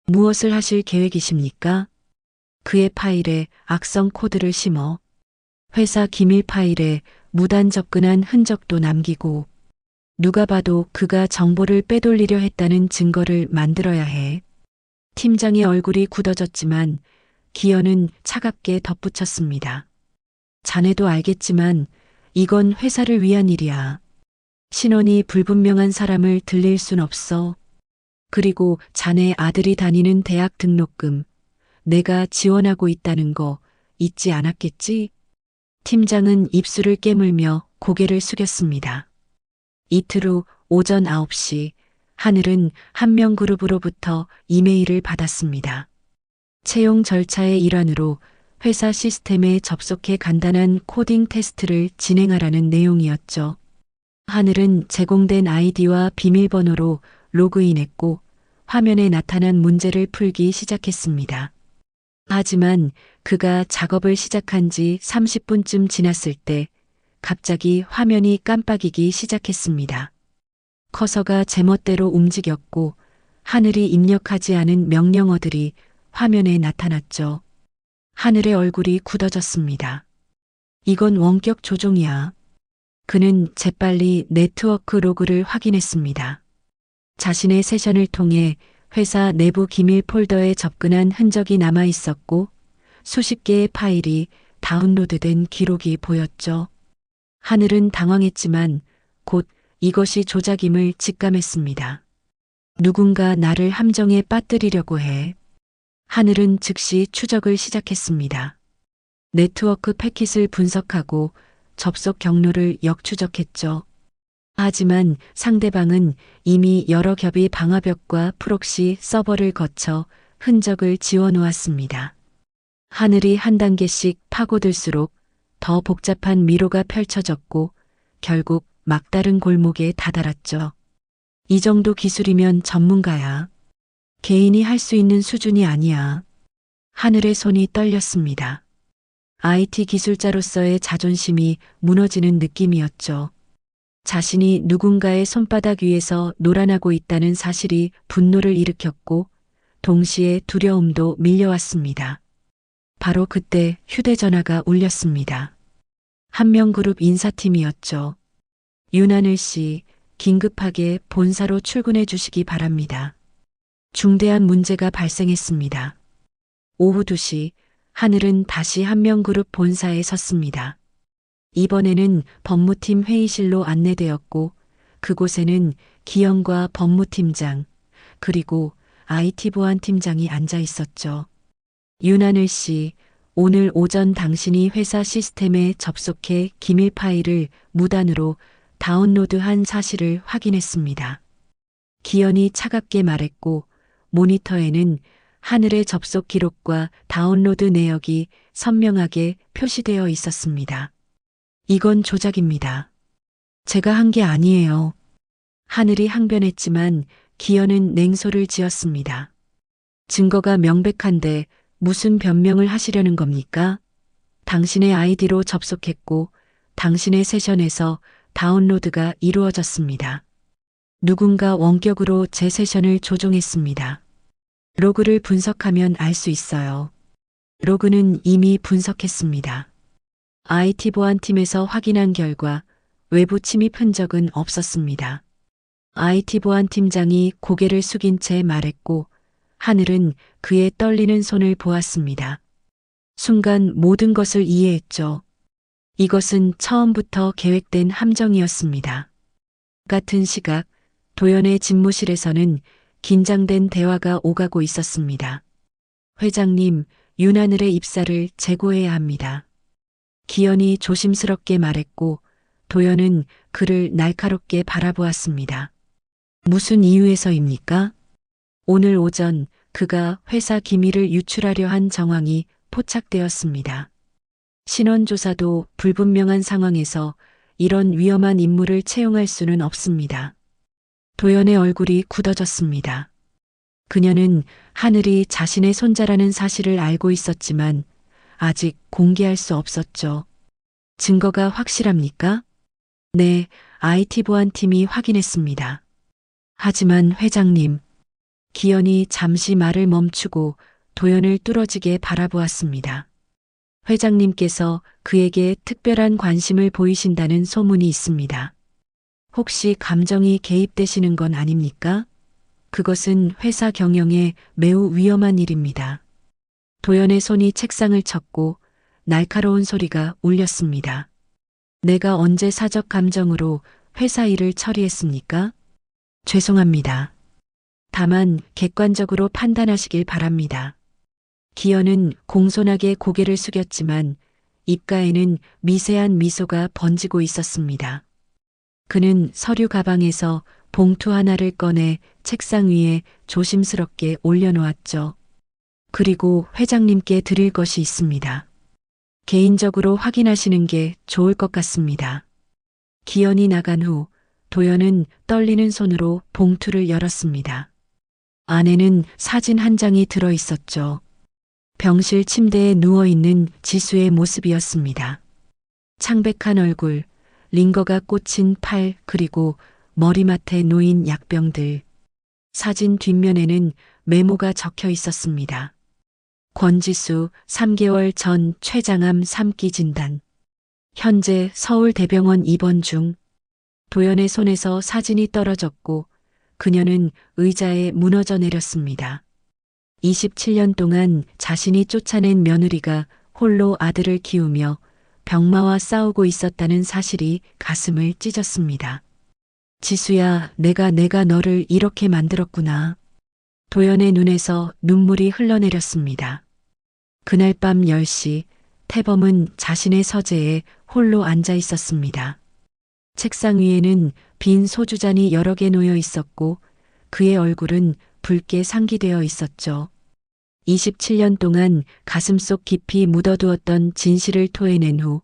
무엇을 하실 계획이십니까? 그의 파일에 악성 코드를 심어 회사 기밀 파일에 무단 접근한 흔적도 남기고 누가 봐도 그가 정보를 빼돌리려 했다는 증거를 만들어야 해. 팀장의 얼굴이 굳어졌지만 기현은 차갑게 덧붙였습니다. 자네도 알겠지만 이건 회사를 위한 일이야. 신원이 불분명한 사람을 들릴 순 없어. 그리고 자네 아들이 다니는 대학 등록금 내가 지원하고 있다는 거 잊지 않았겠지? 팀장은 입술을 깨물며 고개를 숙였습니다. 이틀 후 오전 9시 하늘은 한명그룹으로부터 이메일을 받았습니다. 채용 절차의 일환으로 회사 시스템에 접속해 간단한 코딩 테스트를 진행하라는 내용이었죠. 하늘은 제공된 아이디와 비밀번호로 로그인했고 화면에 나타난 문제를 풀기 시작했습니다. 하지만 그가 작업을 시작한 지 30분쯤 지났을 때 갑자기 화면이 깜빡이기 시작했습니다. 커서가 제멋대로 움직였고 하늘이 입력하지 않은 명령어들이 화면에 나타났죠. 하늘의 얼굴이 굳어졌습니다. 이건 원격 조종이야. 그는 재빨리 네트워크 로그를 확인했습니다. 자신의 세션을 통해 회사 내부 기밀 폴더에 접근한 흔적이 남아 있었고 수십 개의 파일이 다운로드된 기록이 보였죠. 하늘은 당황했지만 곧 이것이 조작임을 직감했습니다. 누군가 나를 함정에 빠뜨리려고 해. 하늘은 즉시 추적을 시작했습니다. 네트워크 패킷을 분석하고 접속 경로를 역추적했죠. 하지만 상대방은 이미 여러 겹의 방화벽과 프록시 서버를 거쳐 흔적을 지워놓았습니다. 하늘이 한 단계씩 파고들수록 더 복잡한 미로가 펼쳐졌고 결국 막다른 골목에 다다랐죠. 이 정도 기술이면 전문가야. 개인이 할 수 있는 수준이 아니야. 하늘의 손이 떨렸습니다. IT 기술자로서의 자존심이 무너지는 느낌이었죠. 자신이 누군가의 손바닥 위에서 놀아나고 있다는 사실이 분노를 일으켰고 동시에 두려움도 밀려왔습니다. 바로 그때 휴대전화가 울렸습니다. 한명그룹 인사팀이었죠. 윤하늘 씨, 긴급하게 본사로 출근해 주시기 바랍니다. 중대한 문제가 발생했습니다. 오후 2시 하늘은 다시 한명그룹 본사에 섰습니다. 이번에는 법무팀 회의실로 안내되었고 그곳에는 기현과 법무팀장 그리고 IT 보안팀장이 앉아 있었죠. 윤하늘 씨, 오늘 오전 당신이 회사 시스템에 접속해 기밀 파일을 무단으로 다운로드한 사실을 확인했습니다. 기현이 차갑게 말했고 모니터에는 하늘의 접속 기록과 다운로드 내역이 선명하게 표시되어 있었습니다. 이건 조작입니다. 제가 한 게 아니에요. 하늘이 항변했지만 기현은 냉소를 지었습니다. 증거가 명백한데 무슨 변명을 하시려는 겁니까? 당신의 아이디로 접속했고 당신의 세션에서 다운로드가 이루어졌습니다. 누군가 원격으로 제 세션을 조종했습니다. 로그를 분석하면 알 수 있어요. 로그는 이미 분석했습니다. IT 보안팀에서 확인한 결과 외부 침입 흔적은 없었습니다. IT 보안팀장이 고개를 숙인 채 말했고 하늘은 그의 떨리는 손을 보았습니다. 순간 모든 것을 이해했죠. 이것은 처음부터 계획된 함정이었습니다. 같은 시각 도연의 집무실에서는 긴장된 대화가 오가고 있었습니다. 회장님, 윤하늘의 입사를 재고해야 합니다. 기현이 조심스럽게 말했고 도연은 그를 날카롭게 바라보았습니다. 무슨 이유에서입니까? 오늘 오전 그가 회사 기밀을 유출하려 한 정황이 포착되었습니다. 신원조사도 불분명한 상황에서 이런 위험한 인물을 채용할 수는 없습니다. 도연의 얼굴이 굳어졌습니다. 그녀는 하늘이 자신의 손자라는 사실을 알고 있었지만 아직 공개할 수 없었죠. 증거가 확실합니까? 네, IT 보안팀이 확인했습니다. 하지만 회장님, 기현이 잠시 말을 멈추고 도연을 뚫어지게 바라보았습니다. 회장님께서 그에게 특별한 관심을 보이신다는 소문이 있습니다. 혹시 감정이 개입되시는 건 아닙니까? 그것은 회사 경영에 매우 위험한 일입니다. 도연의 손이 책상을 쳤고 날카로운 소리가 울렸습니다. 내가 언제 사적 감정으로 회사 일을 처리했습니까? 죄송합니다. 다만 객관적으로 판단하시길 바랍니다. 기현은 공손하게 고개를 숙였지만 입가에는 미세한 미소가 번지고 있었습니다. 그는 서류 가방에서 봉투 하나를 꺼내 책상 위에 조심스럽게 올려놓았죠. 그리고 회장님께 드릴 것이 있습니다. 개인적으로 확인하시는 게 좋을 것 같습니다. 기현이 나간 후 도연은 떨리는 손으로 봉투를 열었습니다. 안에는 사진 한 장이 들어 있었죠. 병실 침대에 누워있는 지수의 모습이었습니다. 창백한 얼굴, 링거가 꽂힌 팔, 그리고 머리맡에 놓인 약병들. 사진 뒷면에는 메모가 적혀 있었습니다. 권지수 3개월 전 췌장암 3기 진단. 현재 서울대병원 입원 중. 도연의 손에서 사진이 떨어졌고 그녀는 의자에 무너져 내렸습니다. 27년 동안 자신이 쫓아낸 며느리가 홀로 아들을 키우며 병마와 싸우고 있었다는 사실이 가슴을 찢었습니다. 지수야, 내가 너를 이렇게 만들었구나. 도연의 눈에서 눈물이 흘러내렸습니다. 그날 밤 10시 태범은 자신의 서재에 홀로 앉아 있었습니다. 책상 위에는 빈 소주잔이 여러 개 놓여 있었고 그의 얼굴은 붉게 상기되어 있었죠. 27년 동안 가슴속 깊이 묻어두었던 진실을 토해낸 후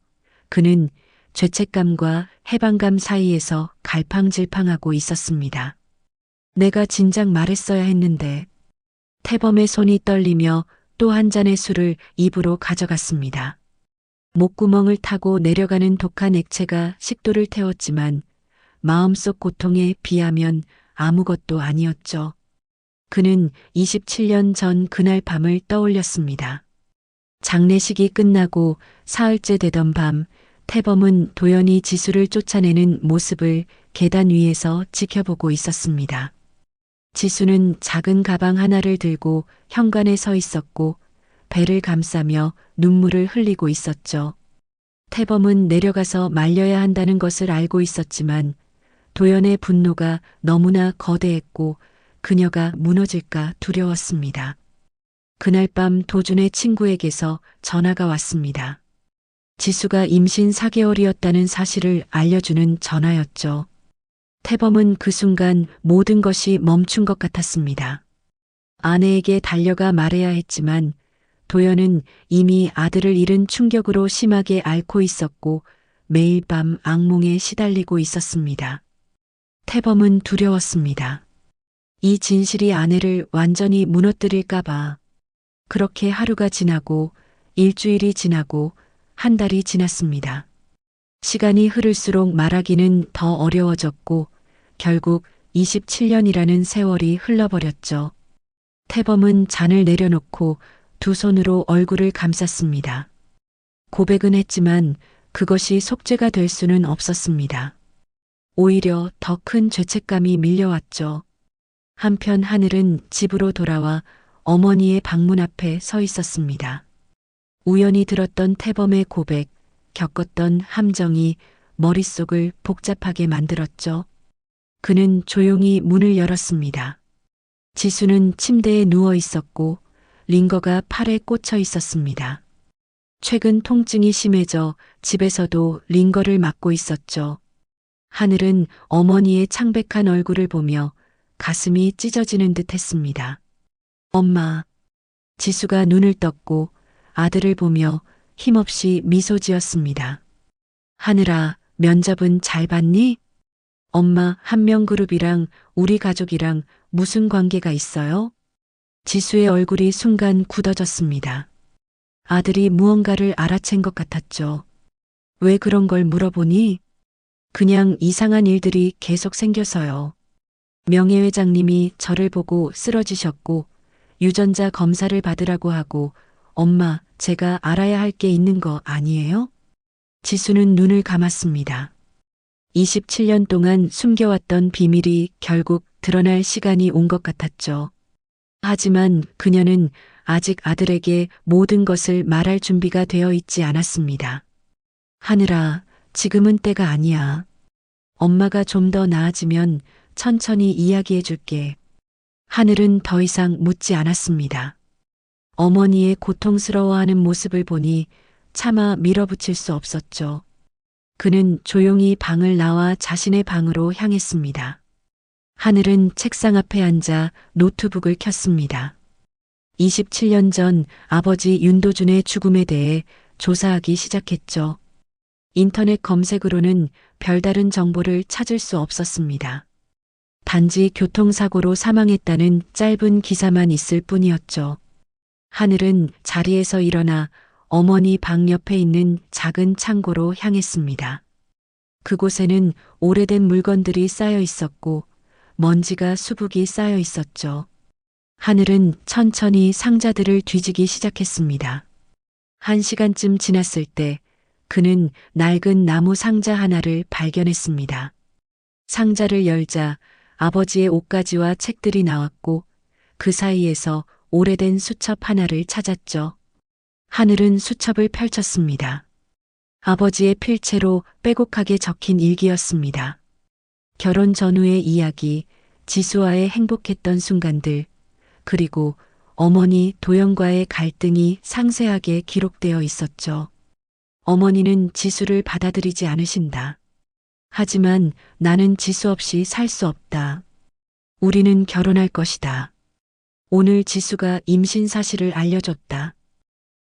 그는 죄책감과 해방감 사이에서 갈팡질팡하고 있었습니다. 내가 진작 말했어야 했는데. 태범의 손이 떨리며 또 한 잔의 술을 입으로 가져갔습니다. 목구멍을 타고 내려가는 독한 액체가 식도를 태웠지만 마음속 고통에 비하면 아무것도 아니었죠. 그는 27년 전 그날 밤을 떠올렸습니다. 장례식이 끝나고 사흘째 되던 밤, 태범은 도연이 지수를 쫓아내는 모습을 계단 위에서 지켜보고 있었습니다. 지수는 작은 가방 하나를 들고 현관에 서 있었고 배를 감싸며 눈물을 흘리고 있었죠. 태범은 내려가서 말려야 한다는 것을 알고 있었지만 도연의 분노가 너무나 거대했고 그녀가 무너질까 두려웠습니다. 그날 밤 도준의 친구에게서 전화가 왔습니다. 지수가 임신 4개월이었다는 사실을 알려주는 전화였죠. 태범은 그 순간 모든 것이 멈춘 것 같았습니다. 아내에게 달려가 말해야 했지만 도연은 이미 아들을 잃은 충격으로 심하게 앓고 있었고 매일 밤 악몽에 시달리고 있었습니다. 태범은 두려웠습니다. 이 진실이 아내를 완전히 무너뜨릴까봐. 그렇게 하루가 지나고 일주일이 지나고 한 달이 지났습니다. 시간이 흐를수록 말하기는 더 어려워졌고 결국 27년이라는 세월이 흘러버렸죠. 태범은 잔을 내려놓고 두 손으로 얼굴을 감쌌습니다. 고백은 했지만 그것이 속죄가 될 수는 없었습니다. 오히려 더 큰 죄책감이 밀려왔죠. 한편 하늘은 집으로 돌아와 어머니의 방문 앞에 서 있었습니다. 우연히 들었던 태범의 고백, 겪었던 함정이 머릿속을 복잡하게 만들었죠. 그는 조용히 문을 열었습니다. 지수는 침대에 누워 있었고 링거가 팔에 꽂혀 있었습니다. 최근 통증이 심해져 집에서도 링거를 맞고 있었죠. 하늘은 어머니의 창백한 얼굴을 보며 가슴이 찢어지는 듯 했습니다. 엄마. 지수가 눈을 떴고 아들을 보며 힘없이 미소 지었습니다. 하늘아, 면접은 잘 봤니? 엄마, 한명그룹이랑 우리 가족이랑 무슨 관계가 있어요? 지수의 얼굴이 순간 굳어졌습니다. 아들이 무언가를 알아챈 것 같았죠. 왜 그런 걸 물어보니? 그냥 이상한 일들이 계속 생겨서요. 명예회장님이 저를 보고 쓰러지셨고 유전자 검사를 받으라고 하고 엄마, 제가 알아야 할 게 있는 거 아니에요? 지수는 눈을 감았습니다. 27년 동안 숨겨왔던 비밀이 결국 드러날 시간이 온 것 같았죠. 하지만 그녀는 아직 아들에게 모든 것을 말할 준비가 되어 있지 않았습니다. 하늘아, 지금은 때가 아니야. 엄마가 좀 더 나아지면 천천히 이야기해 줄게. 하늘은 더 이상 묻지 않았습니다. 어머니의 고통스러워하는 모습을 보니 차마 밀어붙일 수 없었죠. 그는 조용히 방을 나와 자신의 방으로 향했습니다. 하늘은 책상 앞에 앉아 노트북을 켰습니다. 27년 전 아버지 윤도준의 죽음에 대해 조사하기 시작했죠. 인터넷 검색으로는 별다른 정보를 찾을 수 없었습니다. 단지 교통사고로 사망했다는 짧은 기사만 있을 뿐이었죠. 하늘은 자리에서 일어나 어머니 방 옆에 있는 작은 창고로 향했습니다. 그곳에는 오래된 물건들이 쌓여 있었고 먼지가 수북이 쌓여 있었죠. 하늘은 천천히 상자들을 뒤지기 시작했습니다. 1시간쯤 지났을 때 그는 낡은 나무 상자 하나를 발견했습니다. 상자를 열자 아버지의 옷가지와 책들이 나왔고 그 사이에서 오래된 수첩 하나를 찾았죠. 하늘은 수첩을 펼쳤습니다. 아버지의 필체로 빼곡하게 적힌 일기였습니다. 결혼 전후의 이야기, 지수와의 행복했던 순간들, 그리고 어머니 도연과의 갈등이 상세하게 기록되어 있었죠. 어머니는 지수를 받아들이지 않으신다. 하지만 나는 지수 없이 살 수 없다. 우리는 결혼할 것이다. 오늘 지수가 임신 사실을 알려줬다.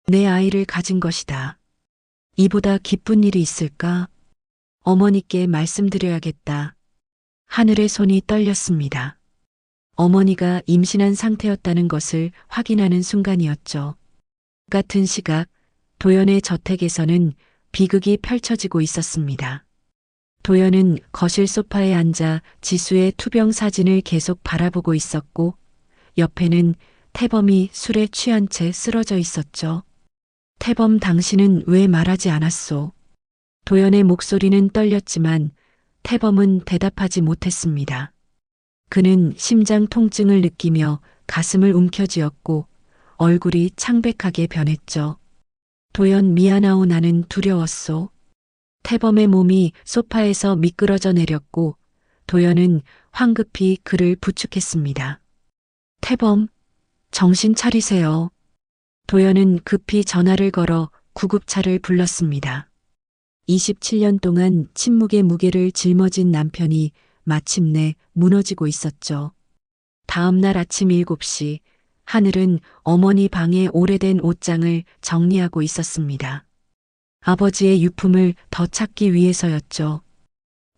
내 아이를 가진 것이다. 이보다 기쁜 일이 있을까? 어머니께 말씀드려야겠다. 하늘의 손이 떨렸습니다. 어머니가 임신한 상태였다는 것을 확인하는 순간이었죠. 같은 시각 도연의 저택에서는 비극이 펼쳐지고 있었습니다. 도연은 거실 소파에 앉아 지수의 투병 사진을 계속 바라보고 있었고 옆에는 태범이 술에 취한 채 쓰러져 있었죠. 태범, 당신은 왜 말하지 않았소? 도연의 목소리는 떨렸지만 태범은 대답하지 못했습니다. 그는 심장 통증을 느끼며 가슴을 움켜쥐었고 얼굴이 창백하게 변했죠. 도연, 미안하오. 나는 두려웠소. 태범의 몸이 소파에서 미끄러져 내렸고 도연은 황급히 그를 부축했습니다. 태범, 정신 차리세요. 도연은 급히 전화를 걸어 구급차를 불렀습니다. 27년 동안 침묵의 무게를 짊어진 남편이 마침내 무너지고 있었죠. 다음 날 아침 7시 하늘은 어머니 방의 오래된 옷장을 정리하고 있었습니다. 아버지의 유품을 더 찾기 위해서였죠.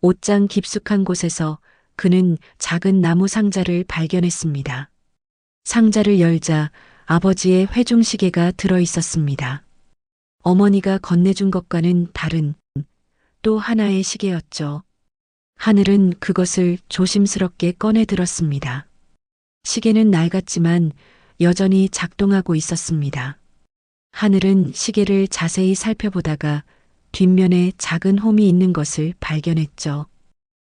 옷장 깊숙한 곳에서 그는 작은 나무 상자를 발견했습니다. 상자를 열자 아버지의 회중시계가 들어 있었습니다. 어머니가 건네준 것과는 다른 또 하나의 시계였죠. 하늘은 그것을 조심스럽게 꺼내 들었습니다. 시계는 낡았지만 여전히 작동하고 있었습니다. 하늘은 시계를 자세히 살펴보다가 뒷면에 작은 홈이 있는 것을 발견했죠.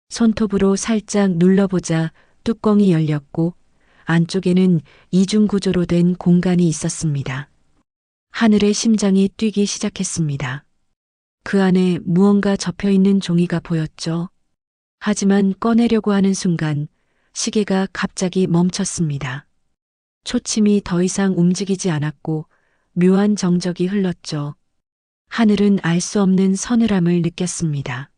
손톱으로 살짝 눌러보자 뚜껑이 열렸고 안쪽에는 이중 구조로 된 공간이 있었습니다. 하늘의 심장이 뛰기 시작했습니다. 그 안에 무언가 접혀 있는 종이가 보였죠. 하지만 꺼내려고 하는 순간 시계가 갑자기 멈췄습니다. 초침이 더 이상 움직이지 않았고 묘한 정적이 흘렀죠. 하늘은 알 수 없는 서늘함을 느꼈습니다.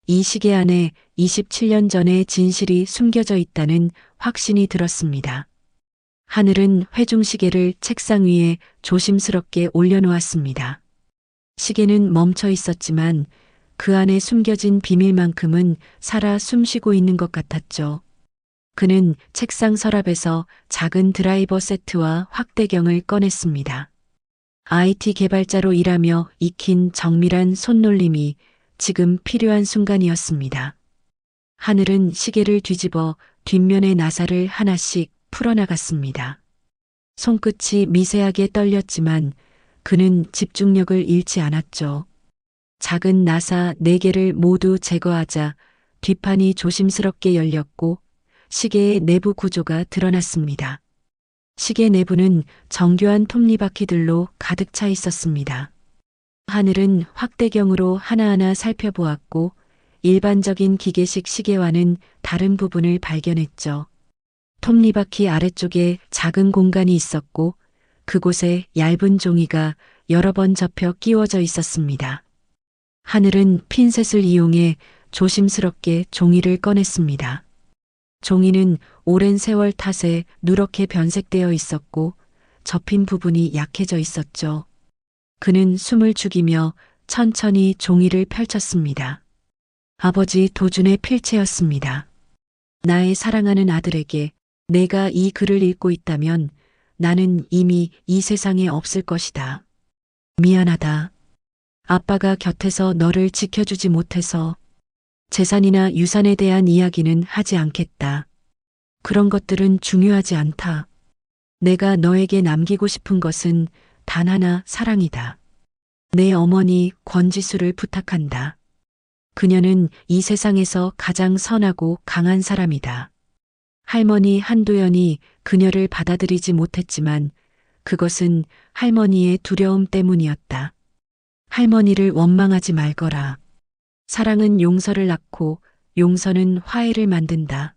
이 시계 안에 27년 전의 진실이 숨겨져 있다는 확신이 들었습니다. 하늘은 회중시계를 책상 위에 조심스럽게 올려놓았습니다. 시계는 멈춰 있었지만 그 안에 숨겨진 비밀만큼은 살아 숨쉬고 있는 것 같았죠. 그는 책상 서랍에서 작은 드라이버 세트와 확대경을 꺼냈습니다. IT 개발자로 일하며 익힌 정밀한 손놀림이 지금 필요한 순간이었습니다. 하늘은 시계를 뒤집어 뒷면의 나사를 하나씩 풀어나갔습니다. 손끝이 미세하게 떨렸지만 그는 집중력을 잃지 않았죠. 작은 나사 4개를 모두 제거하자 뒷판이 조심스럽게 열렸고 시계의 내부 구조가 드러났습니다. 시계 내부는 정교한 톱니바퀴들로 가득 차 있었습니다. 하늘은 확대경으로 하나하나 살펴보았고 일반적인 기계식 시계와는 다른 부분을 발견했죠. 톱니바퀴 아래쪽에 작은 공간이 있었고 그곳에 얇은 종이가 여러 번 접혀 끼워져 있었습니다. 하늘은 핀셋을 이용해 조심스럽게 종이를 꺼냈습니다. 종이는 오랜 세월 탓에 누렇게 변색되어 있었고 접힌 부분이 약해져 있었죠. 그는 숨을 죽이며 천천히 종이를 펼쳤습니다. 아버지 도준의 필체였습니다. 나의 사랑하는 아들에게 내가 이 글을 읽고 있다면 나는 이미 이 세상에 없을 것이다. 미안하다. 아빠가 곁에서 너를 지켜주지 못해서 재산이나 유산에 대한 이야기는 하지 않겠다. 그런 것들은 중요하지 않다. 내가 너에게 남기고 싶은 것은 단 하나 사랑이다. 내 어머니 권지수를 부탁한다. 그녀는 이 세상에서 가장 선하고 강한 사람이다. 할머니 한도연이 그녀를 받아들이지 못했지만 그것은 할머니의 두려움 때문이었다. 할머니를 원망하지 말거라. 사랑은 용서를 낳고 용서는 화해를 만든다.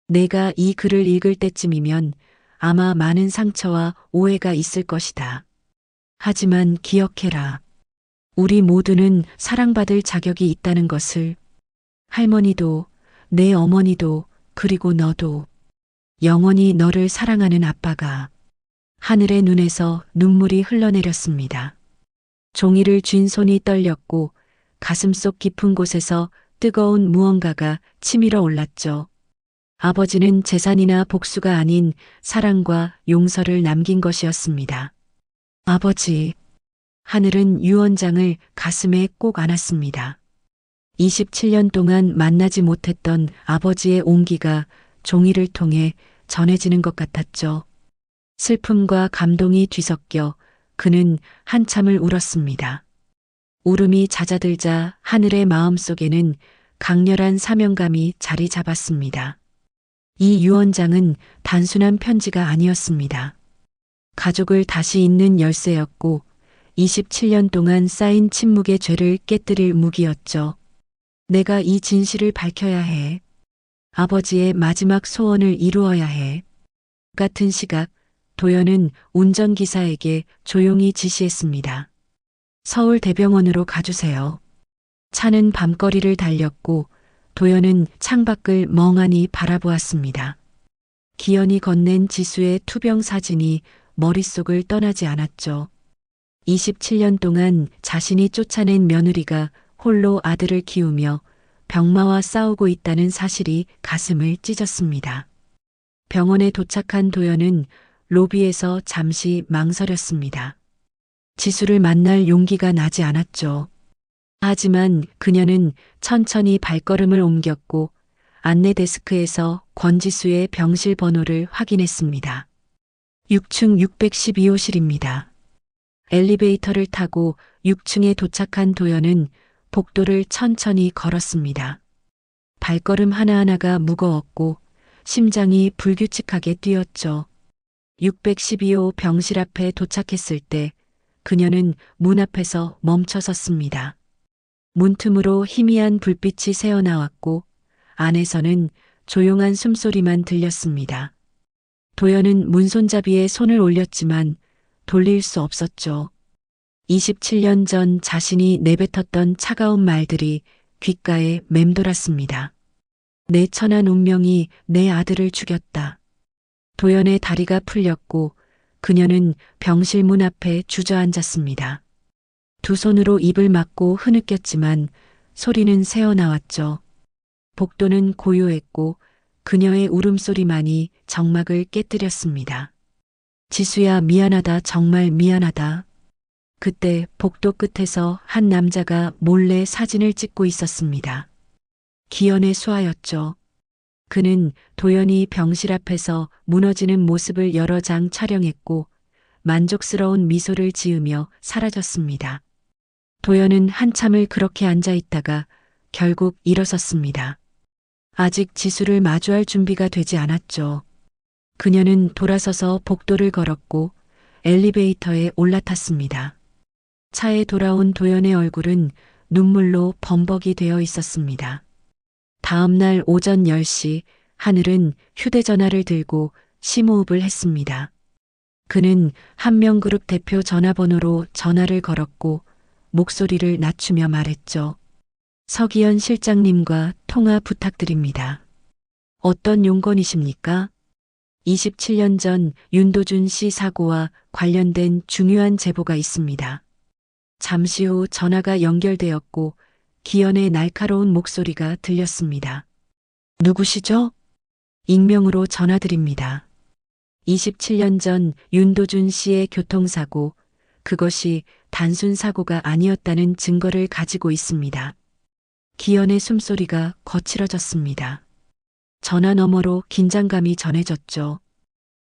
내가 이 글을 읽을 때쯤이면 아마 많은 상처와 오해가 있을 것이다. 하지만 기억해라. 우리 모두는 사랑받을 자격이 있다는 것을. 할머니도, 내 어머니도, 그리고 너도. 영원히 너를 사랑하는 아빠가. 하늘의 눈에서 눈물이 흘러내렸습니다. 종이를 쥔 손이 떨렸고 가슴속 깊은 곳에서 뜨거운 무언가가 치밀어 올랐죠. 아버지는 재산이나 복수가 아닌 사랑과 용서를 남긴 것이었습니다. 아버지. 하늘은 유언장을 가슴에 꼭 안았습니다. 27년 동안 만나지 못했던 아버지의 온기가 종이를 통해 전해지는 것 같았죠. 슬픔과 감동이 뒤섞여 그는 한참을 울었습니다. 울음이 잦아들자 하늘의 마음속에는 강렬한 사명감이 자리 잡았습니다. 이 유언장은 단순한 편지가 아니었습니다. 가족을 다시 잇는 열쇠였고 27년 동안 쌓인 침묵의 죄를 깨뜨릴 무기였죠. 내가 이 진실을 밝혀야 해. 아버지의 마지막 소원을 이루어야 해. 같은 시각 도연은 운전기사에게 조용히 지시했습니다. 서울 대병원으로 가주세요. 차는 밤거리를 달렸고 도연은 창밖을 멍하니 바라보았습니다. 기현이 건넨 지수의 투병 사진이 머릿속을 떠나지 않았죠. 27년 동안 자신이 쫓아낸 며느리가 홀로 아들을 키우며 병마와 싸우고 있다는 사실이 가슴을 찢었습니다. 병원에 도착한 도연은 로비에서 잠시 망설였습니다. 지수를 만날 용기가 나지 않았죠. 하지만 그녀는 천천히 발걸음을 옮겼고 안내 데스크에서 권지수의 병실 번호를 확인했습니다. 6층 612호실입니다. 엘리베이터를 타고 6층에 도착한 도연은 복도를 천천히 걸었습니다. 발걸음 하나하나가 무거웠고 심장이 불규칙하게 뛰었죠. 612호 병실 앞에 도착했을 때 그녀는 문 앞에서 멈춰 섰습니다. 문틈으로 희미한 불빛이 새어나왔고 안에서는 조용한 숨소리만 들렸습니다. 도연은 문손잡이에 손을 올렸지만 돌릴 수 없었죠. 27년 전 자신이 내뱉었던 차가운 말들이 귓가에 맴돌았습니다. 내 천한 운명이 내 아들을 죽였다. 도연의 다리가 풀렸고 그녀는 병실 문 앞에 주저앉았습니다. 두 손으로 입을 막고 흐느꼈지만 소리는 새어나왔죠. 복도는 고요했고 그녀의 울음소리만이 정막을 깨뜨렸습니다. 지수야, 미안하다. 정말 미안하다. 그때 복도 끝에서 한 남자가 몰래 사진을 찍고 있었습니다. 기현의 수아였죠. 그는 도연이 병실 앞에서 무너지는 모습을 여러 장 촬영했고 만족스러운 미소를 지으며 사라졌습니다. 도연은 한참을 그렇게 앉아 있다가 결국 일어섰습니다. 아직 지수를 마주할 준비가 되지 않았죠. 그녀는 돌아서서 복도를 걸었고 엘리베이터에 올라탔습니다. 차에 돌아온 도연의 얼굴은 눈물로 범벅이 되어 있었습니다. 다음 날 오전 10시 하늘은 휴대전화를 들고 심호흡을 했습니다. 그는 한명그룹 대표 전화번호로 전화를 걸었고 목소리를 낮추며 말했죠. 서기현 실장님과 통화 부탁드립니다. 어떤 용건이십니까? 27년 전 윤도준 씨 사고와 관련된 중요한 제보가 있습니다. 잠시 후 전화가 연결되었고 기현의 날카로운 목소리가 들렸습니다. 누구시죠? 익명으로 전화드립니다. 27년 전 윤도준 씨의 교통사고, 그것이 단순 사고가 아니었다는 증거를 가지고 있습니다. 기현의 숨소리가 거칠어졌습니다. 전화 너머로 긴장감이 전해졌죠.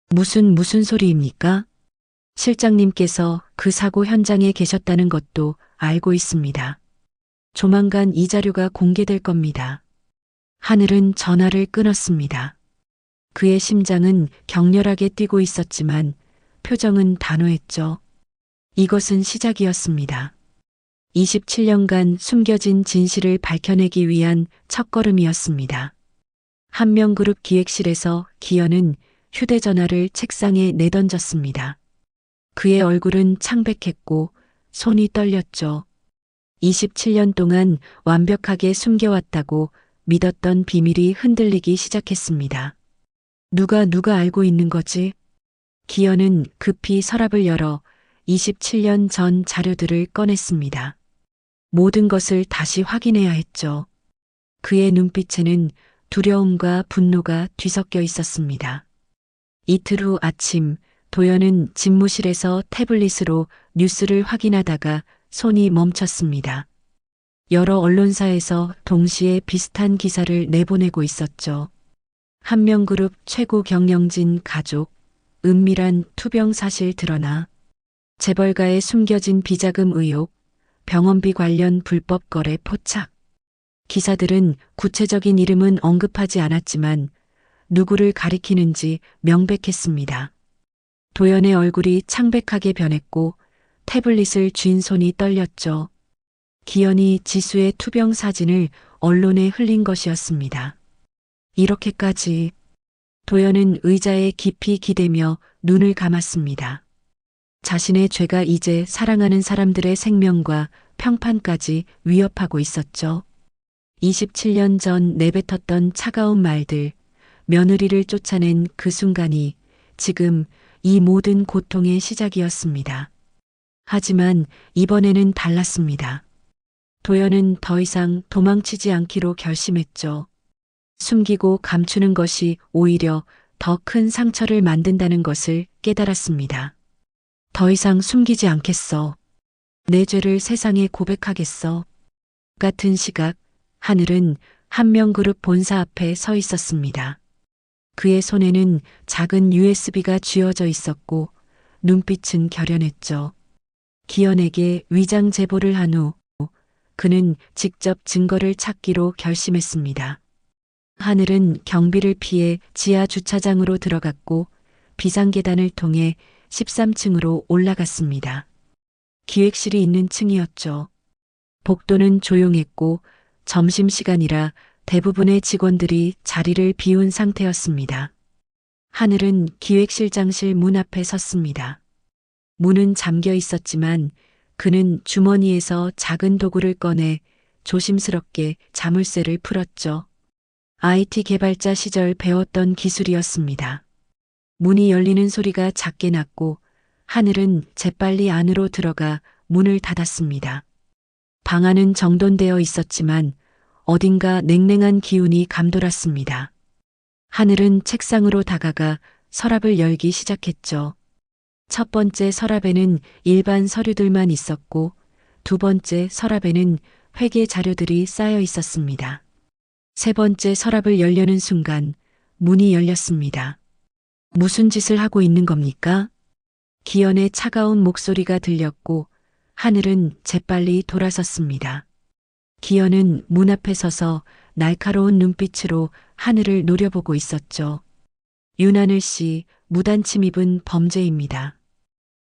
무슨 소리입니까? 실장님께서 그 사고 현장에 계셨다는 것도 알고 있습니다. 조만간 이 자료가 공개될 겁니다. 하늘은 전화를 끊었습니다. 그의 심장은 격렬하게 뛰고 있었지만 표정은 단호했죠. 이것은 시작이었습니다. 27년간 숨겨진 진실을 밝혀내기 위한 첫걸음이었습니다. 한명그룹 기획실에서 기현은 휴대전화를 책상에 내던졌습니다. 그의 얼굴은 창백했고 손이 떨렸죠. 27년 동안 완벽하게 숨겨왔다고 믿었던 비밀이 흔들리기 시작했습니다. 누가 알고 있는 거지? 기현은 급히 서랍을 열어 27년 전 자료들을 꺼냈습니다. 모든 것을 다시 확인해야 했죠. 그의 눈빛에는 두려움과 분노가 뒤섞여 있었습니다. 이틀 후 아침, 도연은 집무실에서 태블릿으로 뉴스를 확인하다가 손이 멈췄습니다. 여러 언론사에서 동시에 비슷한 기사를 내보내고 있었죠. 한명그룹 최고 경영진 가족, 은밀한 투병 사실 드러나, 재벌가의 숨겨진 비자금 의혹, 병원비 관련 불법 거래 포착. 기사들은 구체적인 이름은 언급하지 않았지만 누구를 가리키는지 명백했습니다. 도연의 얼굴이 창백하게 변했고 태블릿을 쥔 손이 떨렸죠. 기현이 지수의 투병 사진을 언론에 흘린 것이었습니다. 이렇게까지. 도연은 의자에 깊이 기대며 눈을 감았습니다. 자신의 죄가 이제 사랑하는 사람들의 생명과 평판까지 위협하고 있었죠. 27년 전 내뱉었던 차가운 말들, 며느리를 쫓아낸 그 순간이 지금 이 모든 고통의 시작이었습니다. 하지만 이번에는 달랐습니다. 도연은 더 이상 도망치지 않기로 결심했죠. 숨기고 감추는 것이 오히려 더 큰 상처를 만든다는 것을 깨달았습니다. 더 이상 숨기지 않겠어. 내 죄를 세상에 고백하겠어. 같은 시각, 하늘은 한명그룹 본사 앞에 서 있었습니다. 그의 손에는 작은 USB가 쥐어져 있었고 눈빛은 결연했죠. 기현에게 위장 제보를 한 후 그는 직접 증거를 찾기로 결심했습니다. 하늘은 경비를 피해 지하 주차장으로 들어갔고 비상계단을 통해 13층으로 올라갔습니다. 기획실이 있는 층이었죠. 복도는 조용했고 점심시간이라 대부분의 직원들이 자리를 비운 상태였습니다. 하늘은 기획실장실 문 앞에 섰습니다. 문은 잠겨 있었지만 그는 주머니에서 작은 도구를 꺼내 조심스럽게 자물쇠를 풀었죠. IT 개발자 시절 배웠던 기술이었습니다. 문이 열리는 소리가 작게 났고 하늘은 재빨리 안으로 들어가 문을 닫았습니다. 방 안은 정돈되어 있었지만 어딘가 냉랭한 기운이 감돌았습니다. 하늘은 책상으로 다가가 서랍을 열기 시작했죠. 첫 번째 서랍에는 일반 서류들만 있었고 두 번째 서랍에는 회계 자료들이 쌓여 있었습니다. 세 번째 서랍을 열려는 순간 문이 열렸습니다. 무슨 짓을 하고 있는 겁니까? 기현의 차가운 목소리가 들렸고 하늘은 재빨리 돌아섰습니다. 기현은 문 앞에 서서 날카로운 눈빛으로 하늘을 노려보고 있었죠. 윤하늘 씨, 무단 침입은 범죄입니다.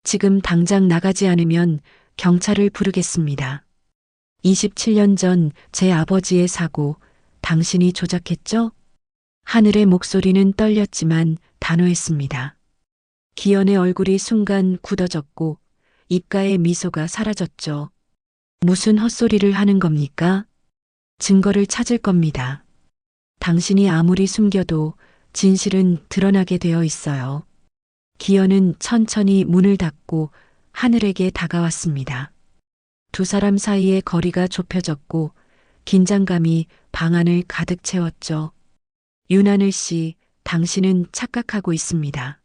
지금 당장 나가지 않으면 경찰을 부르겠습니다. 27년 전 제 아버지의 사고 당신이 조작했죠? 하늘의 목소리는 떨렸지만 단호했습니다. 기현의 얼굴이 순간 굳어졌고 입가에 미소가 사라졌죠. 무슨 헛소리를 하는 겁니까? 증거를 찾을 겁니다. 당신이 아무리 숨겨도 진실은 드러나게 되어 있어요. 기현은 천천히 문을 닫고 하늘에게 다가왔습니다. 두 사람 사이의 거리가 좁혀졌고 긴장감이 방 안을 가득 채웠죠. 윤하늘 씨, 당신은 착각하고 있습니다.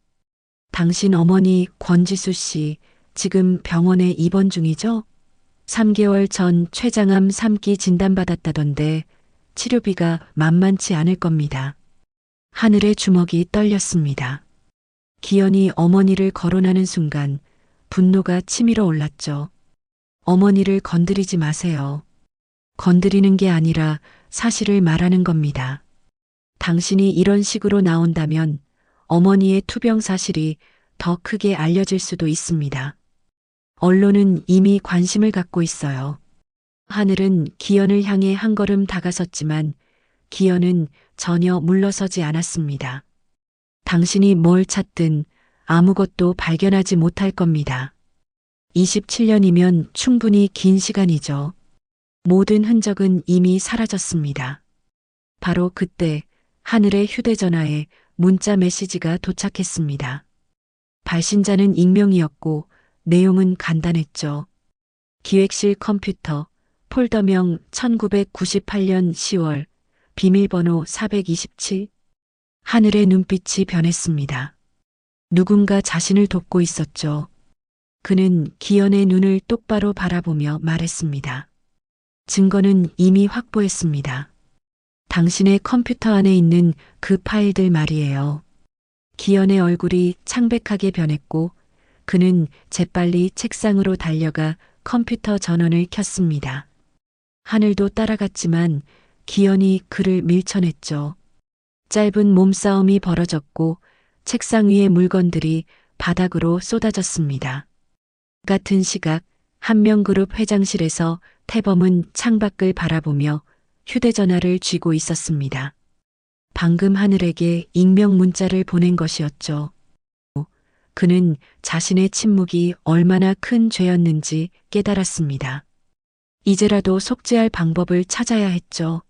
당신 어머니 권지수 씨 지금 병원에 입원 중이죠? 3개월 전 췌장암 3기 진단받았다던데 치료비가 만만치 않을 겁니다. 하늘의 주먹이 떨렸습니다. 기현이 어머니를 거론하는 순간 분노가 치밀어 올랐죠. 어머니를 건드리지 마세요. 건드리는 게 아니라 사실을 말하는 겁니다. 당신이 이런 식으로 나온다면 어머니의 투병 사실이 더 크게 알려질 수도 있습니다. 언론은 이미 관심을 갖고 있어요. 하늘은 기현을 향해 한 걸음 다가섰지만 기현은 전혀 물러서지 않았습니다. 당신이 뭘 찾든 아무것도 발견하지 못할 겁니다. 27년이면 충분히 긴 시간이죠. 모든 흔적은 이미 사라졌습니다. 바로 그때 하늘의 휴대전화에 문자 메시지가 도착했습니다. 발신자는 익명이었고 내용은 간단했죠. 기획실 컴퓨터, 폴더명 1998년 10월, 비밀번호 427. 하늘의 눈빛이 변했습니다. 누군가 자신을 돕고 있었죠. 그는 기현의 눈을 똑바로 바라보며 말했습니다. 증거는 이미 확보했습니다. 당신의 컴퓨터 안에 있는 그 파일들 말이에요. 기현의 얼굴이 창백하게 변했고 그는 재빨리 책상으로 달려가 컴퓨터 전원을 켰습니다. 하늘도 따라갔지만 기현이 그를 밀쳐냈죠. 짧은 몸싸움이 벌어졌고 책상 위의 물건들이 바닥으로 쏟아졌습니다. 같은 시각 한명그룹 회장실에서 태범은 창밖을 바라보며 휴대전화를 쥐고 있었습니다. 방금 하늘에게 익명 문자를 보낸 것이었죠. 그는 자신의 침묵이 얼마나 큰 죄였는지 깨달았습니다. 이제라도 속죄할 방법을 찾아야 했죠.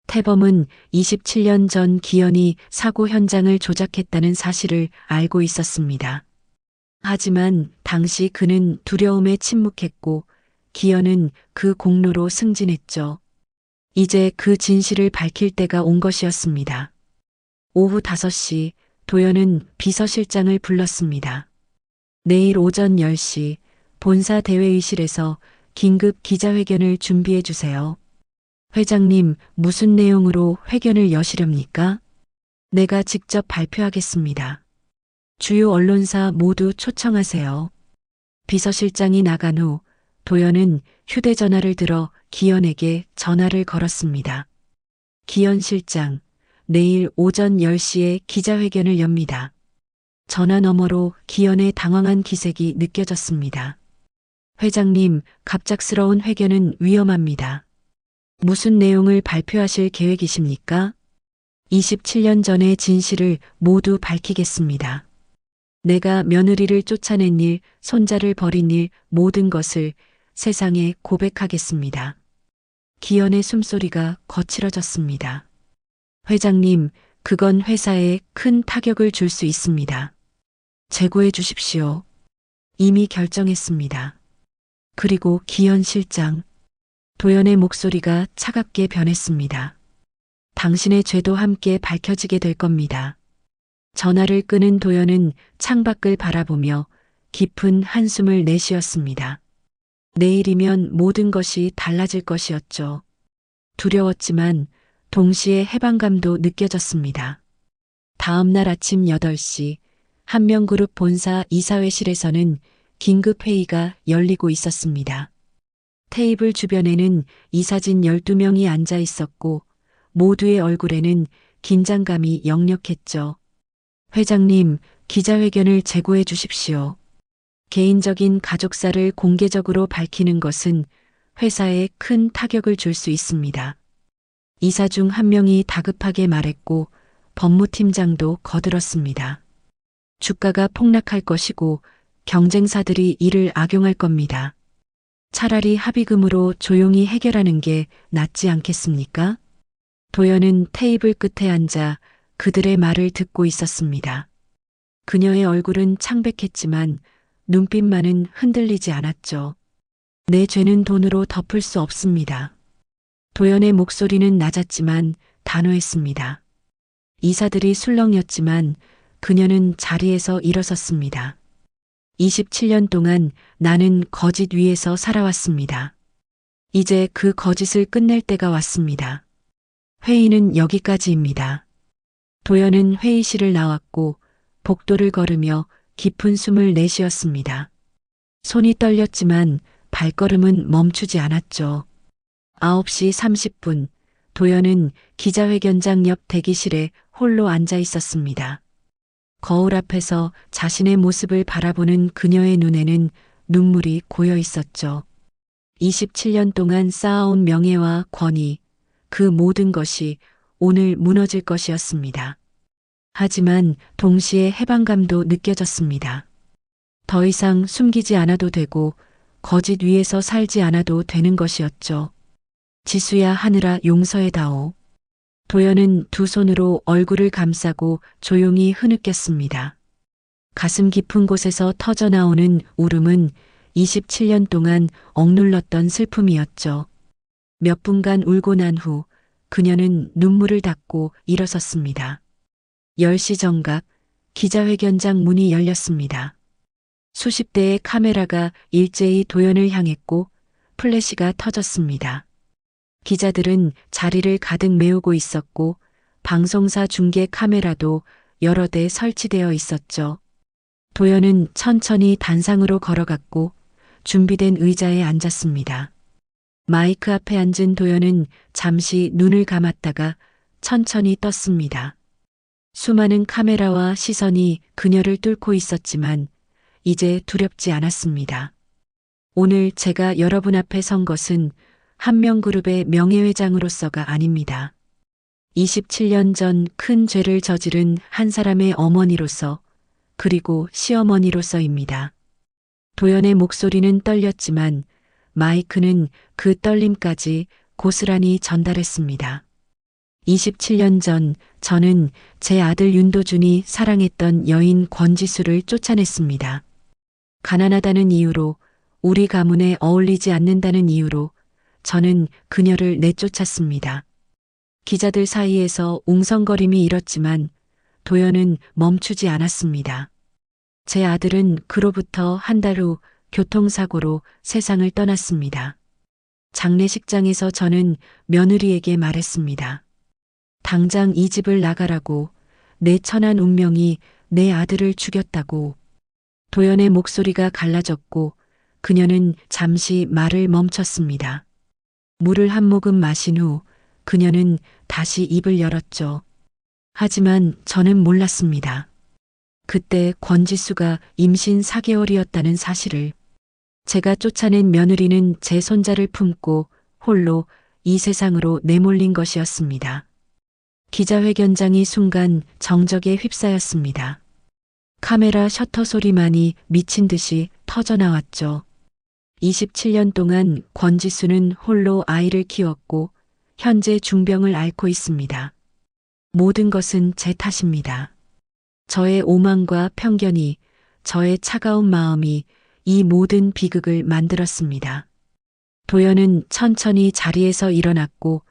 태범은 27년 전 기현이 사고 현장을 조작했다는 사실을 알고 있었습니다. 하지만 당시 그는 두려움에 침묵했고 기현은 그 공로로 승진했죠. 이제 그 진실을 밝힐 때가 온 것이었습니다. 오후 5시 도연은 비서실장을 불렀습니다. 내일 오전 10시 본사 대회의실에서 긴급 기자회견을 준비해 주세요. 회장님, 무슨 내용으로 회견을 여시렵니까? 내가 직접 발표하겠습니다. 주요 언론사 모두 초청하세요. 비서실장이 나간 후 도연은 휴대전화를 들어 기현에게 전화를 걸었습니다. 기현 실장, 내일 오전 10시에 기자회견을 엽니다. 전화 너머로 기현의 당황한 기색이 느껴졌습니다. 회장님, 갑작스러운 회견은 위험합니다. 무슨 내용을 발표하실 계획이십니까? 27년 전의 진실을 모두 밝히겠습니다. 내가 며느리를 쫓아낸 일, 손자를 버린 일, 모든 것을 세상에 고백하겠습니다. 기현의 숨소리가 거칠어졌습니다. 회장님, 그건 회사에 큰 타격을 줄 수 있습니다. 재고해 주십시오. 이미 결정했습니다. 그리고 기현 실장, 도연의 목소리가 차갑게 변했습니다. 당신의 죄도 함께 밝혀지게 될 겁니다. 전화를 끊은 도연은 창밖을 바라보며 깊은 한숨을 내쉬었습니다. 내일이면 모든 것이 달라질 것이었죠. 두려웠지만 동시에 해방감도 느껴졌습니다. 다음 날 아침 8시 한명그룹 본사 이사회실에서는 긴급회의가 열리고 있었습니다. 테이블 주변에는 이사진 12명이 앉아 있었고 모두의 얼굴에는 긴장감이 역력했죠. 회장님, 기자회견을 재고해 주십시오. 개인적인 가족사를 공개적으로 밝히는 것은 회사에 큰 타격을 줄 수 있습니다. 이사 중 한 명이 다급하게 말했고 법무팀장도 거들었습니다. 주가가 폭락할 것이고 경쟁사들이 이를 악용할 겁니다. 차라리 합의금으로 조용히 해결하는 게 낫지 않겠습니까? 도연은 테이블 끝에 앉아 그들의 말을 듣고 있었습니다. 그녀의 얼굴은 창백했지만 눈빛만은 흔들리지 않았죠. 내 죄는 돈으로 덮을 수 없습니다. 도연의 목소리는 낮았지만 단호했습니다. 이사들이 술렁였지만 그녀는 자리에서 일어섰습니다. 27년 동안 나는 거짓 위에서 살아왔습니다. 이제 그 거짓을 끝낼 때가 왔습니다. 회의는 여기까지입니다. 도연은 회의실을 나왔고 복도를 걸으며 깊은 숨을 내쉬었습니다. 손이 떨렸지만 발걸음은 멈추지 않았죠. 9시 30분, 도연은 기자회견장 옆 대기실에 홀로 앉아 있었습니다. 거울 앞에서 자신의 모습을 바라보는 그녀의 눈에는 눈물이 고여 있었죠. 27년 동안 쌓아온 명예와 권위, 그 모든 것이 오늘 무너질 것이었습니다. 하지만 동시에 해방감도 느껴졌습니다. 더 이상 숨기지 않아도 되고 거짓 위에서 살지 않아도 되는 것이었죠. 지수야, 하늘아, 용서해다오. 도연은 두 손으로 얼굴을 감싸고 조용히 흐느꼈습니다. 가슴 깊은 곳에서 터져나오는 울음은 27년 동안 억눌렀던 슬픔이었죠. 몇 분간 울고 난 후 그녀는 눈물을 닦고 일어섰습니다. 10시 정각 기자회견장 문이 열렸습니다. 수십 대의 카메라가 일제히 도연을 향했고 플래시가 터졌습니다. 기자들은 자리를 가득 메우고 있었고 방송사 중계 카메라도 여러 대 설치되어 있었죠. 도연은 천천히 단상으로 걸어갔고 준비된 의자에 앉았습니다. 마이크 앞에 앉은 도연은 잠시 눈을 감았다가 천천히 떴습니다. 수많은 카메라와 시선이 그녀를 뚫고 있었지만 이제 두렵지 않았습니다. 오늘 제가 여러분 앞에 선 것은 한명그룹의 명예회장으로서가 아닙니다. 27년 전 큰 죄를 저지른 한 사람의 어머니로서 그리고 시어머니로서입니다. 도연의 목소리는 떨렸지만 마이크는 그 떨림까지 고스란히 전달했습니다. 27년 전 저는 제 아들 윤도준이 사랑했던 여인 권지수를 쫓아냈습니다. 가난하다는 이유로, 우리 가문에 어울리지 않는다는 이유로 저는 그녀를 내쫓았습니다. 기자들 사이에서 웅성거림이 일었지만 도연은 멈추지 않았습니다. 제 아들은 그로부터 한 달 후 교통사고로 세상을 떠났습니다. 장례식장에서 저는 며느리에게 말했습니다. 당장 이 집을 나가라고, 내 천한 운명이 내 아들을 죽였다고. 도연의 목소리가 갈라졌고 그녀는 잠시 말을 멈췄습니다. 물을 한 모금 마신 후 그녀는 다시 입을 열었죠. 하지만 저는 몰랐습니다. 그때 권지수가 임신 4개월이었다는 사실을. 제가 쫓아낸 며느리는 제 손자를 품고 홀로 이 세상으로 내몰린 것이었습니다. 기자회견장이 순간 정적에 휩싸였습니다. 카메라 셔터 소리만이 미친 듯이 터져나왔죠. 27년 동안 권지수는 홀로 아이를 키웠고 현재 중병을 앓고 있습니다. 모든 것은 제 탓입니다. 저의 오만과 편견이, 저의 차가운 마음이 이 모든 비극을 만들었습니다. 도연은 천천히 자리에서 일어났고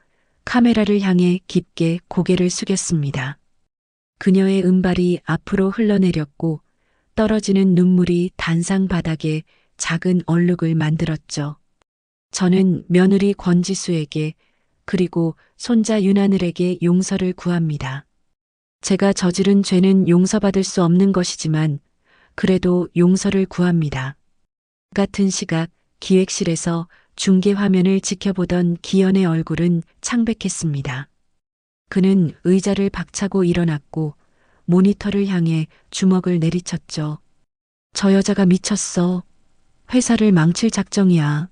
카메라를 향해 깊게 고개를 숙였습니다. 그녀의 은발이 앞으로 흘러내렸고 떨어지는 눈물이 단상 바닥에 작은 얼룩을 만들었죠. 저는 며느리 권지수에게 그리고 손자 윤하늘에게 용서를 구합니다. 제가 저지른 죄는 용서받을 수 없는 것이지만 그래도 용서를 구합니다. 같은 시각 기획실에서 중계 화면을 지켜보던 기현의 얼굴은 창백했습니다. 그는 의자를 박차고 일어났고 모니터를 향해 주먹을 내리쳤죠. 저 여자가 미쳤어. 회사를 망칠 작정이야.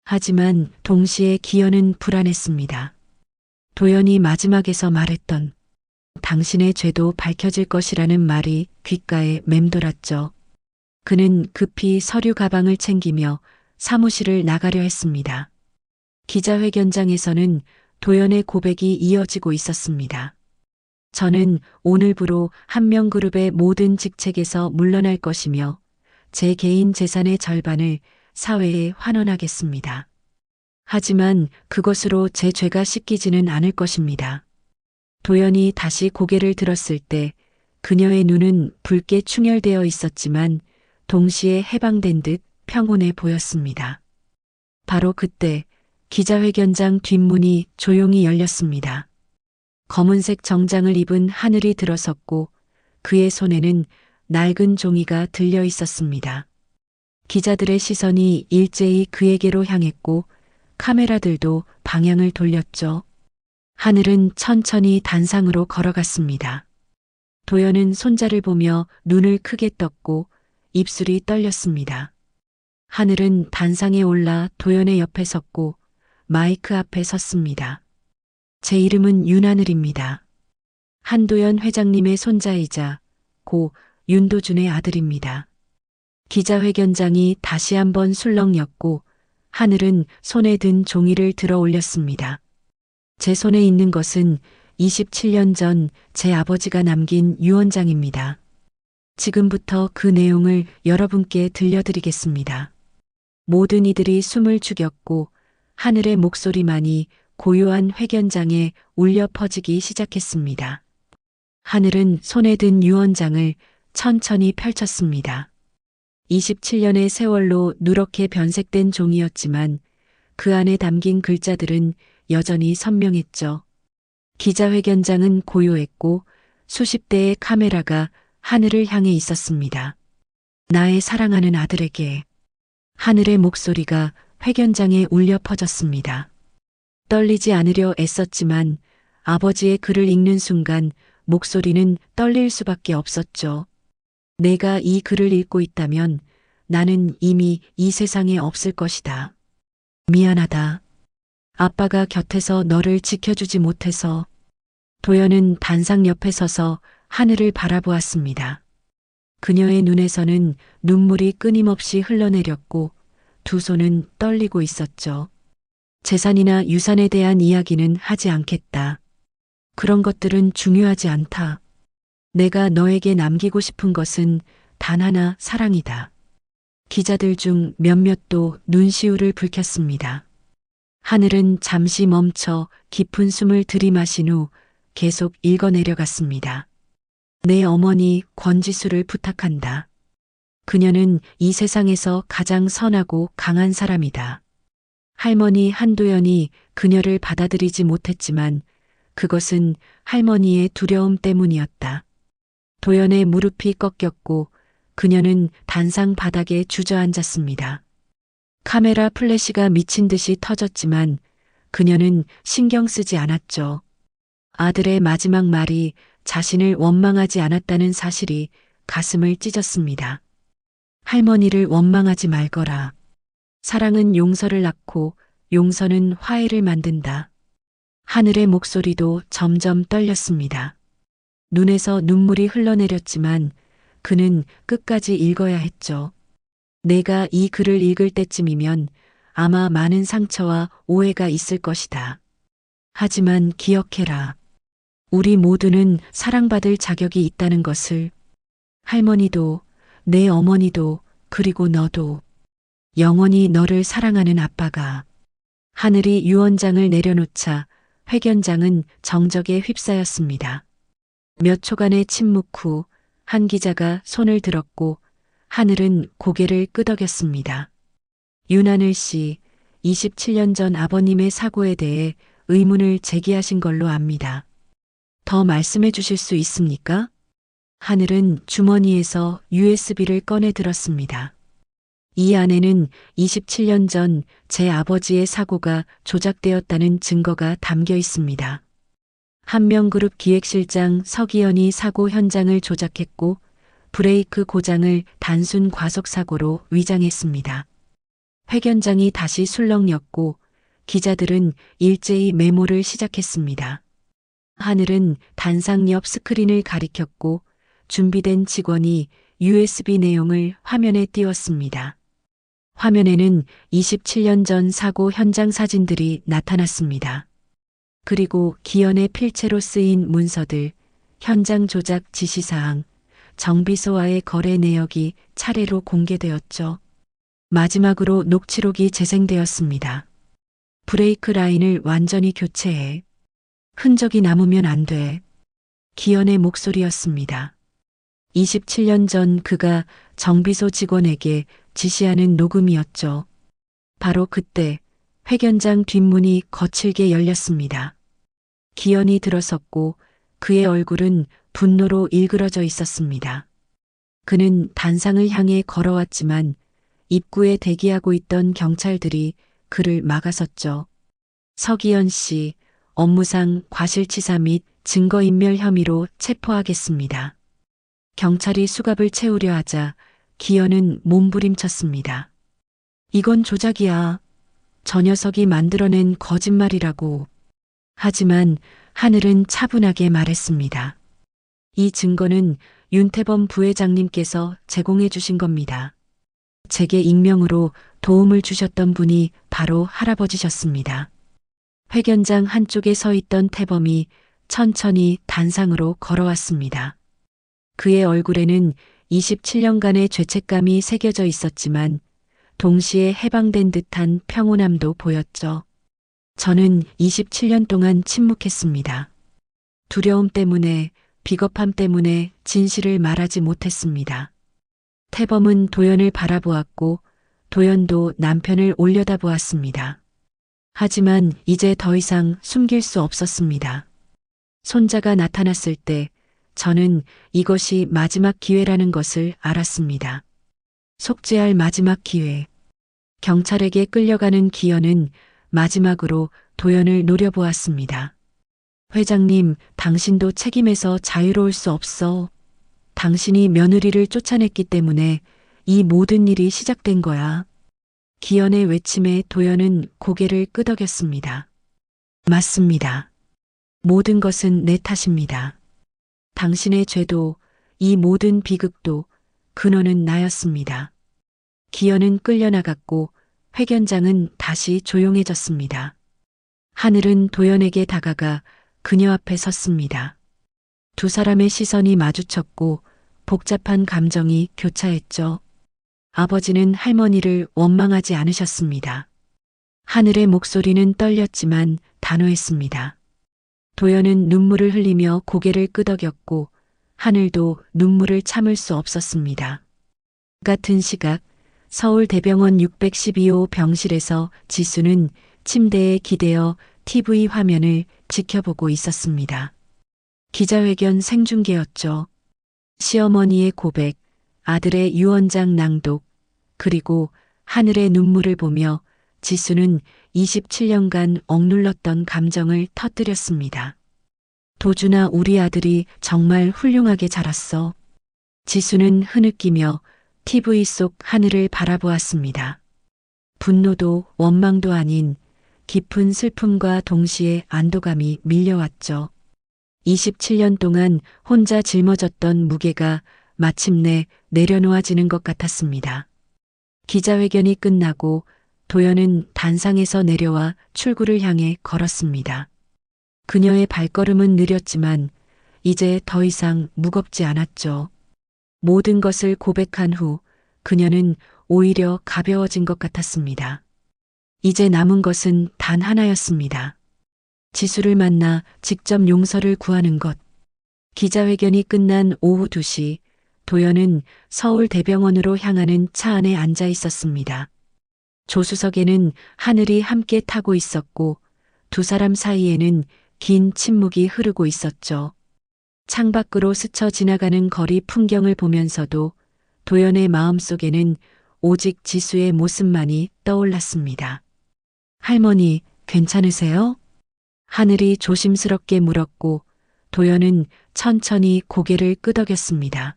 하지만 동시에 기현은 불안했습니다. 도연이 마지막에서 말했던 당신의 죄도 밝혀질 것이라는 말이 귓가에 맴돌았죠. 그는 급히 서류 가방을 챙기며 사무실을 나가려 했습니다. 기자회견장에서는 도연의 고백이 이어지고 있었습니다. 저는 오늘부로 한명그룹의 모든 직책에서 물러날 것이며 제 개인 재산의 절반을 사회에 환원하겠습니다. 하지만 그것으로 제 죄가 씻기지는 않을 것입니다. 도연이 다시 고개를 들었을 때 그녀의 눈은 붉게 충혈되어 있었지만 동시에 해방된 듯 평온해 보였습니다. 바로 그때 기자회견장 뒷문이 조용히 열렸습니다. 검은색 정장을 입은 하늘이 들어섰고 그의 손에는 낡은 종이가 들려 있었습니다. 기자들의 시선이 일제히 그에게로 향했고 카메라들도 방향을 돌렸죠. 하늘은 천천히 단상으로 걸어갔습니다. 도연은 손자를 보며 눈을 크게 떴고 입술이 떨렸습니다. 하늘은 단상에 올라 도연의 옆에 섰고 마이크 앞에 섰습니다. 제 이름은 윤하늘입니다. 한도연 회장님의 손자이자 고 윤도준의 아들입니다. 기자회견장이 다시 한번 술렁였고 하늘은 손에 든 종이를 들어 올렸습니다. 제 손에 있는 것은 27년 전 제 아버지가 남긴 유언장입니다. 지금부터 그 내용을 여러분께 들려드리겠습니다. 모든 이들이 숨을 죽였고 하늘의 목소리만이 고요한 회견장에 울려 퍼지기 시작했습니다. 하늘은 손에 든 유언장을 천천히 펼쳤습니다. 27년의 세월로 누렇게 변색된 종이었지만 그 안에 담긴 글자들은 여전히 선명했죠. 기자회견장은 고요했고 수십 대의 카메라가 하늘을 향해 있었습니다. 나의 사랑하는 아들에게. 하늘의 목소리가 회견장에 울려 퍼졌습니다. 떨리지 않으려 애썼지만 아버지의 글을 읽는 순간 목소리는 떨릴 수밖에 없었죠. 내가 이 글을 읽고 있다면 나는 이미 이 세상에 없을 것이다. 미안하다. 아빠가 곁에서 너를 지켜주지 못해서. 도연은 단상 옆에 서서 하늘을 바라보았습니다. 그녀의 눈에서는 눈물이 끊임없이 흘러내렸고 두 손은 떨리고 있었죠. 재산이나 유산에 대한 이야기는 하지 않겠다. 그런 것들은 중요하지 않다. 내가 너에게 남기고 싶은 것은 단 하나 사랑이다. 기자들 중 몇몇도 눈시울을 붉혔습니다. 하늘은 잠시 멈춰 깊은 숨을 들이마신 후 계속 읽어내려갔습니다. 내 어머니 권지수를 부탁한다. 그녀는 이 세상에서 가장 선하고 강한 사람이다. 할머니 한도연이 그녀를 받아들이지 못했지만 그것은 할머니의 두려움 때문이었다. 도연의 무릎이 꺾였고 그녀는 단상 바닥에 주저앉았습니다. 카메라 플래시가 미친 듯이 터졌지만 그녀는 신경 쓰지 않았죠. 아들의 마지막 말이 자신을 원망하지 않았다는 사실이 가슴을 찢었습니다. 할머니를 원망하지 말거라. 사랑은 용서를 낳고 용서는 화해를 만든다. 하늘의 목소리도 점점 떨렸습니다. 눈에서 눈물이 흘러내렸지만 그는 끝까지 읽어야 했죠. 내가 이 글을 읽을 때쯤이면 아마 많은 상처와 오해가 있을 것이다. 하지만 기억해라. 우리 모두는 사랑받을 자격이 있다는 것을. 할머니도, 내 어머니도, 그리고 너도. 영원히 너를 사랑하는 아빠가. 하늘이 유언장을 내려놓자 회견장은 정적에 휩싸였습니다. 몇 초간의 침묵 후 한 기자가 손을 들었고 하늘은 고개를 끄덕였습니다. 윤하늘 씨, 27년 전 아버님의 사고에 대해 의문을 제기하신 걸로 압니다. 더 말씀해 주실 수 있습니까? 하늘은 주머니에서 USB를 꺼내 들었습니다. 이 안에는 27년 전 제 아버지의 사고가 조작되었다는 증거가 담겨 있습니다. 한명그룹 기획실장 서기현이 사고 현장을 조작했고 브레이크 고장을 단순 과속사고로 위장했습니다. 회견장이 다시 술렁였고 기자들은 일제히 메모를 시작했습니다. 하늘은 단상 옆 스크린을 가리켰고 준비된 직원이 USB 내용을 화면에 띄웠습니다. 화면에는 27년 전 사고 현장 사진들이 나타났습니다. 그리고 기연의 필체로 쓰인 문서들, 현장 조작 지시사항, 정비소와의 거래 내역이 차례로 공개되었죠. 마지막으로 녹취록이 재생되었습니다. 브레이크 라인을 완전히 교체해. 흔적이 남으면 안 돼. 기연의 목소리였습니다. 27년 전 그가 정비소 직원에게 지시하는 녹음이었죠. 바로 그때 회견장 뒷문이 거칠게 열렸습니다. 기연이 들어섰고 그의 얼굴은 분노로 일그러져 있었습니다. 그는 단상을 향해 걸어왔지만 입구에 대기하고 있던 경찰들이 그를 막아섰죠. 서기현 씨, 업무상 과실치사 및 증거인멸 혐의로 체포하겠습니다. 경찰이 수갑을 채우려 하자 기현은 몸부림쳤습니다. 이건 조작이야. 저 녀석이 만들어낸 거짓말이라고. 하지만 하늘은 차분하게 말했습니다. 이 증거는 윤태범 부회장님께서 제공해 주신 겁니다. 제게 익명으로 도움을 주셨던 분이 바로 할아버지셨습니다. 회견장 한쪽에 서 있던 태범이 천천히 단상으로 걸어왔습니다. 그의 얼굴에는 27년간의 죄책감이 새겨져 있었지만 동시에 해방된 듯한 평온함도 보였죠. 저는 27년 동안 침묵했습니다. 두려움 때문에, 비겁함 때문에 진실을 말하지 못했습니다. 태범은 도연을 바라보았고 도연도 남편을 올려다보았습니다. 하지만 이제 더 이상 숨길 수 없었습니다. 손자가 나타났을 때 저는 이것이 마지막 기회라는 것을 알았습니다. 속죄할 마지막 기회. 경찰에게 끌려가는 기현은 마지막으로 도연을 노려보았습니다. 회장님, 당신도 책임에서 자유로울 수 없어. 당신이 며느리를 쫓아냈기 때문에 이 모든 일이 시작된 거야. 기현의 외침에 도연은 고개를 끄덕였습니다. 맞습니다. 모든 것은 내 탓입니다. 당신의 죄도, 이 모든 비극도 근원은 나였습니다. 기현은 끌려나갔고 회견장은 다시 조용해졌습니다. 하늘은 도연에게 다가가 그녀 앞에 섰습니다. 두 사람의 시선이 마주쳤고 복잡한 감정이 교차했죠. 아버지는 할머니를 원망하지 않으셨습니다. 하늘의 목소리는 떨렸지만 단호했습니다. 도연은 눈물을 흘리며 고개를 끄덕였고 하늘도 눈물을 참을 수 없었습니다. 같은 시각 서울대병원 612호 병실에서 지수는 침대에 기대어 TV 화면을 지켜보고 있었습니다. 기자회견 생중계였죠. 시어머니의 고백, 아들의 유언장 낭독, 그리고 하늘의 눈물을 보며 지수는 27년간 억눌렀던 감정을 터뜨렸습니다. 도준아, 우리 아들이 정말 훌륭하게 자랐어. 지수는 흐느끼며 TV 속 하늘을 바라보았습니다. 분노도 원망도 아닌 깊은 슬픔과 동시에 안도감이 밀려왔죠. 27년 동안 혼자 짊어졌던 무게가 마침내 내려놓아지는 것 같았습니다. 기자회견이 끝나고 도연은 단상에서 내려와 출구를 향해 걸었습니다. 그녀의 발걸음은 느렸지만 이제 더 이상 무겁지 않았죠. 모든 것을 고백한 후 그녀는 오히려 가벼워진 것 같았습니다. 이제 남은 것은 단 하나였습니다. 지수를 만나 직접 용서를 구하는 것. 기자회견이 끝난 오후 2시, 도연은 서울대병원으로 향하는 차 안에 앉아 있었습니다. 조수석에는 하늘이 함께 타고 있었고 두 사람 사이에는 긴 침묵이 흐르고 있었죠. 창밖으로 스쳐 지나가는 거리 풍경을 보면서도 도연의 마음속에는 오직 지수의 모습만이 떠올랐습니다. 할머니, 괜찮으세요? 하늘이 조심스럽게 물었고 도연은 천천히 고개를 끄덕였습니다.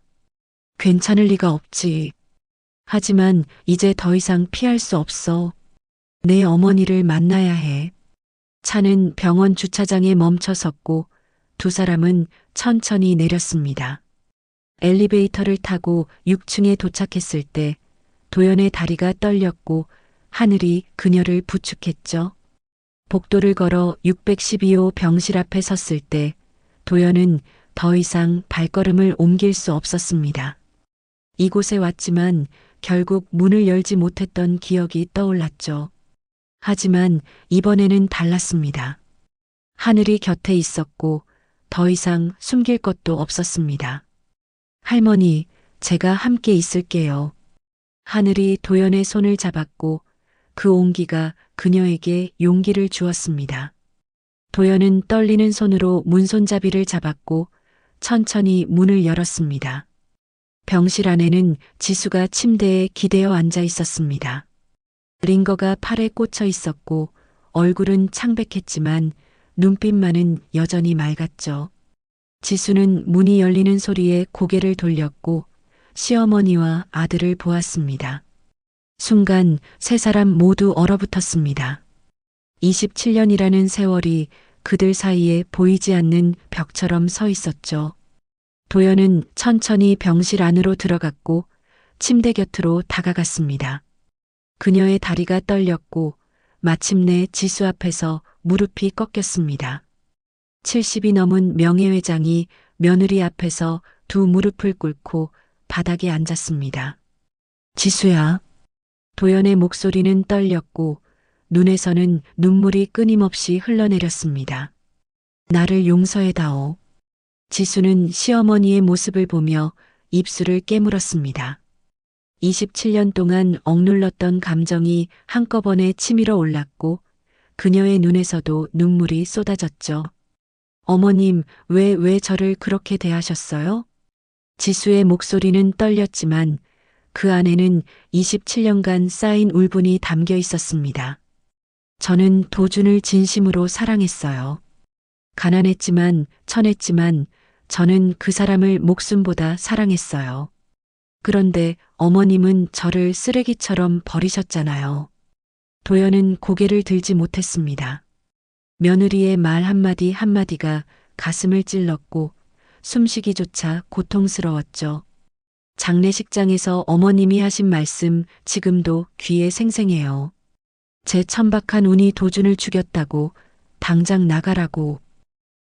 괜찮을 리가 없지. 하지만 이제 더 이상 피할 수 없어. 내 어머니를 만나야 해. 차는 병원 주차장에 멈춰 섰고 두 사람은 천천히 내렸습니다. 엘리베이터를 타고 6층에 도착했을 때 도연의 다리가 떨렸고 하늘이 그녀를 부축했죠. 복도를 걸어 612호 병실 앞에 섰을 때 도연은 더 이상 발걸음을 옮길 수 없었습니다. 이곳에 왔지만 결국 문을 열지 못했던 기억이 떠올랐죠. 하지만 이번에는 달랐습니다. 하늘이 곁에 있었고 더 이상 숨길 것도 없었습니다. 할머니, 제가 함께 있을게요. 하늘이 도연의 손을 잡았고 그 온기가 그녀에게 용기를 주었습니다. 도연은 떨리는 손으로 문손잡이를 잡았고 천천히 문을 열었습니다. 병실 안에는 지수가 침대에 기대어 앉아 있었습니다. 링거가 팔에 꽂혀 있었고 얼굴은 창백했지만 눈빛만은 여전히 맑았죠. 지수는 문이 열리는 소리에 고개를 돌렸고 시어머니와 아들을 보았습니다. 순간 세 사람 모두 얼어붙었습니다. 27년이라는 세월이 그들 사이에 보이지 않는 벽처럼 서 있었죠. 도연은 천천히 병실 안으로 들어갔고 침대 곁으로 다가갔습니다. 그녀의 다리가 떨렸고 마침내 지수 앞에서 무릎이 꺾였습니다. 70이 넘은 명예회장이 며느리 앞에서 두 무릎을 꿇고 바닥에 앉았습니다. 지수야. 도연의 목소리는 떨렸고 눈에서는 눈물이 끊임없이 흘러내렸습니다. 나를 용서해다오. 지수는 시어머니의 모습을 보며 입술을 깨물었습니다. 27년 동안 억눌렀던 감정이 한꺼번에 치밀어 올랐고 그녀의 눈에서도 눈물이 쏟아졌죠. 어머님, 왜 저를 그렇게 대하셨어요? 지수의 목소리는 떨렸지만 그 안에는 27년간 쌓인 울분이 담겨 있었습니다. 저는 도준을 진심으로 사랑했어요. 가난했지만 천했지만 저는 그 사람을 목숨보다 사랑했어요. 그런데 어머님은 저를 쓰레기처럼 버리셨잖아요. 도연은 고개를 들지 못했습니다. 며느리의 말 한마디 한마디가 가슴을 찔렀고 숨쉬기조차 고통스러웠죠. 장례식장에서 어머님이 하신 말씀 지금도 귀에 생생해요. 제 천박한 운이 도준을 죽였다고, 당장 나가라고.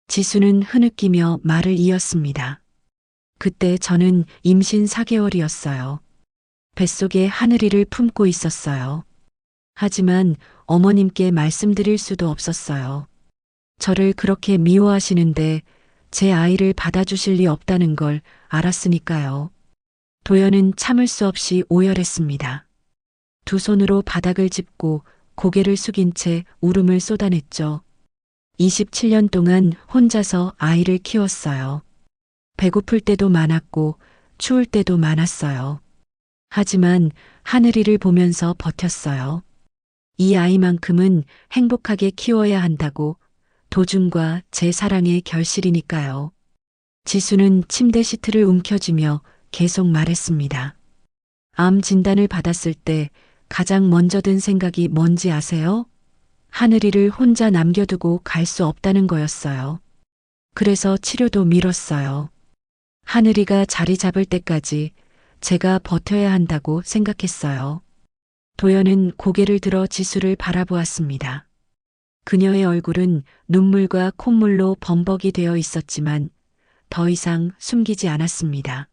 지수는 흐느끼며 말을 이었습니다. 그때 저는 임신 4개월이었어요. 뱃속에 하늘이를 품고 있었어요. 하지만 어머님께 말씀드릴 수도 없었어요. 저를 그렇게 미워하시는데 제 아이를 받아주실 리 없다는 걸 알았으니까요. 도연은 참을 수 없이 오열했습니다. 두 손으로 바닥을 짚고 고개를 숙인 채 울음을 쏟아냈죠. 27년 동안 혼자서 아이를 키웠어요. 배고플 때도 많았고 추울 때도 많았어요. 하지만 하늘이를 보면서 버텼어요. 이 아이만큼은 행복하게 키워야 한다고 도준과 제 사랑의 결실이니까요. 지수는 침대 시트를 움켜쥐며 계속 말했습니다. 암 진단을 받았을 때 가장 먼저 든 생각이 뭔지 아세요? 하늘이를 혼자 남겨두고 갈 수 없다는 거였어요. 그래서 치료도 미뤘어요. 하늘이가 자리 잡을 때까지 제가 버텨야 한다고 생각했어요. 도연은 고개를 들어 지수를 바라보았습니다. 그녀의 얼굴은 눈물과 콧물로 범벅이 되어 있었지만 더 이상 숨기지 않았습니다.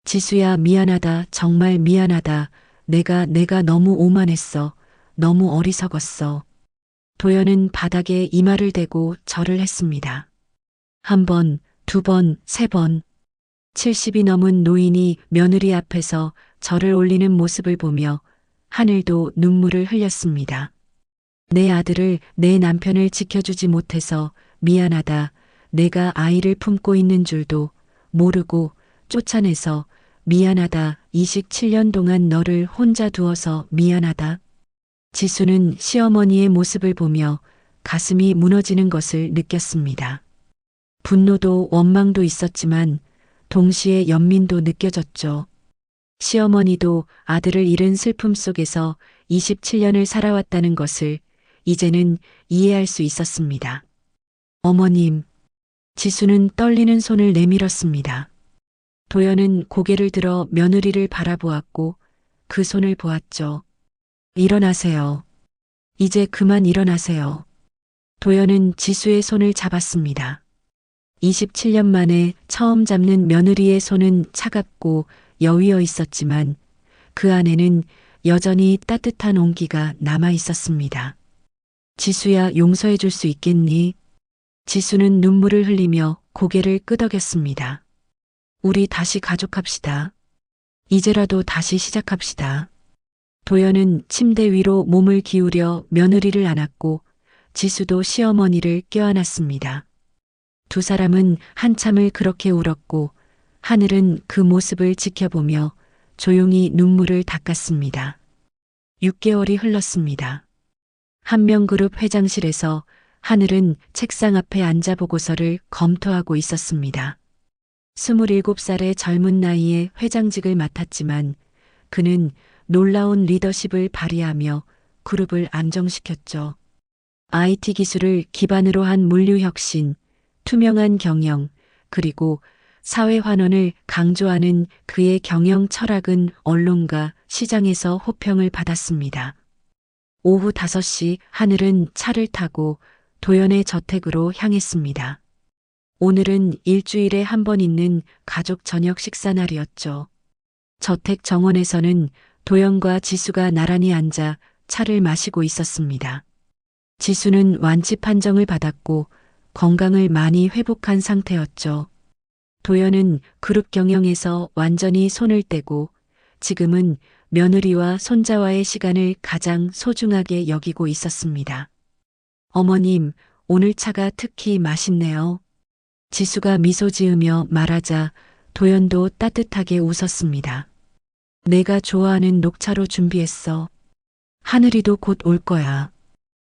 지수야, 미안하다. 정말 미안하다. 내가 너무 오만했어. 너무 어리석었어. 도연은 바닥에 이마를 대고 절을 했습니다. 한 번, 두 번, 세 번. 70이 넘은 노인이 며느리 앞에서 절을 올리는 모습을 보며 하늘도 눈물을 흘렸습니다. 내 아들을, 내 남편을 지켜주지 못해서 미안하다. 내가 아이를 품고 있는 줄도 모르고 쫓아내서 미안하다. 27년 동안 너를 혼자 두어서 미안하다. 지수는 시어머니의 모습을 보며 가슴이 무너지는 것을 느꼈습니다. 분노도 원망도 있었지만 동시에 연민도 느껴졌죠. 시어머니도 아들을 잃은 슬픔 속에서 27년을 살아왔다는 것을 이제는 이해할 수 있었습니다. 어머님, 지수는 떨리는 손을 내밀었습니다. 도연은 고개를 들어 며느리를 바라보았고 그 손을 보았죠. 일어나세요. 이제 그만 일어나세요. 도연은 지수의 손을 잡았습니다. 27년 만에 처음 잡는 며느리의 손은 차갑고 여위어 있었지만 그 안에는 여전히 따뜻한 온기가 남아 있었습니다. 지수야, 용서해 줄 수 있겠니? 지수는 눈물을 흘리며 고개를 끄덕였습니다. 우리 다시 가족합시다. 이제라도 다시 시작합시다. 도연은 침대 위로 몸을 기울여 며느리를 안았고 지수도 시어머니를 껴안았습니다. 두 사람은 한참을 그렇게 울었고 하늘은 그 모습을 지켜보며 조용히 눈물을 닦았습니다. 6개월이 흘렀습니다. 한명그룹 회장실에서 하늘은 책상 앞에 앉아 보고서를 검토하고 있었습니다. 27살의 젊은 나이에 회장직을 맡았지만 그는 놀라운 리더십을 발휘하며 그룹을 안정시켰죠. IT 기술을 기반으로 한 물류혁신, 투명한 경영, 그리고 사회 환원을 강조하는 그의 경영 철학은 언론과 시장에서 호평을 받았습니다. 오후 5시 하늘은 차를 타고 도연의 저택으로 향했습니다. 오늘은 일주일에 한 번 있는 가족 저녁 식사 날이었죠. 저택 정원에서는 도연과 지수가 나란히 앉아 차를 마시고 있었습니다. 지수는 완치 판정을 받았고 건강을 많이 회복한 상태였죠. 도연은 그룹 경영에서 완전히 손을 떼고 지금은 며느리와 손자와의 시간을 가장 소중하게 여기고 있었습니다. 어머님, 오늘 차가 특히 맛있네요. 지수가 미소 지으며 말하자 도연도 따뜻하게 웃었습니다. 내가 좋아하는 녹차로 준비했어. 하늘이도 곧 올 거야.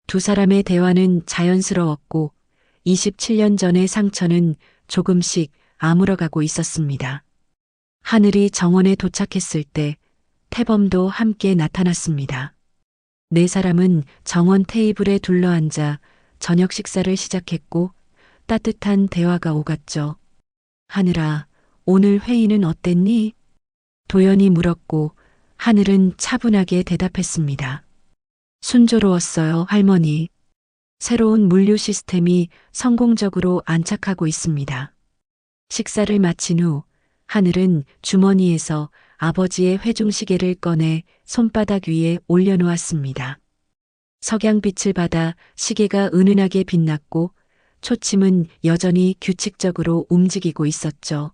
두 사람의 대화는 자연스러웠고 27년 전의 상처는 조금씩 아물어가고 있었습니다. 하늘이 정원에 도착했을 때 태범도 함께 나타났습니다. 네 사람은 정원 테이블에 둘러앉아 저녁 식사를 시작했고 따뜻한 대화가 오갔죠. 하늘아, 오늘 회의는 어땠니? 도연이 물었고 하늘은 차분하게 대답했습니다. 순조로웠어요, 할머니. 새로운 물류 시스템이 성공적으로 안착하고 있습니다. 식사를 마친 후 하늘은 주머니에서 아버지의 회중시계를 꺼내 손바닥 위에 올려놓았습니다. 석양빛을 받아 시계가 은은하게 빛났고 초침은 여전히 규칙적으로 움직이고 있었죠.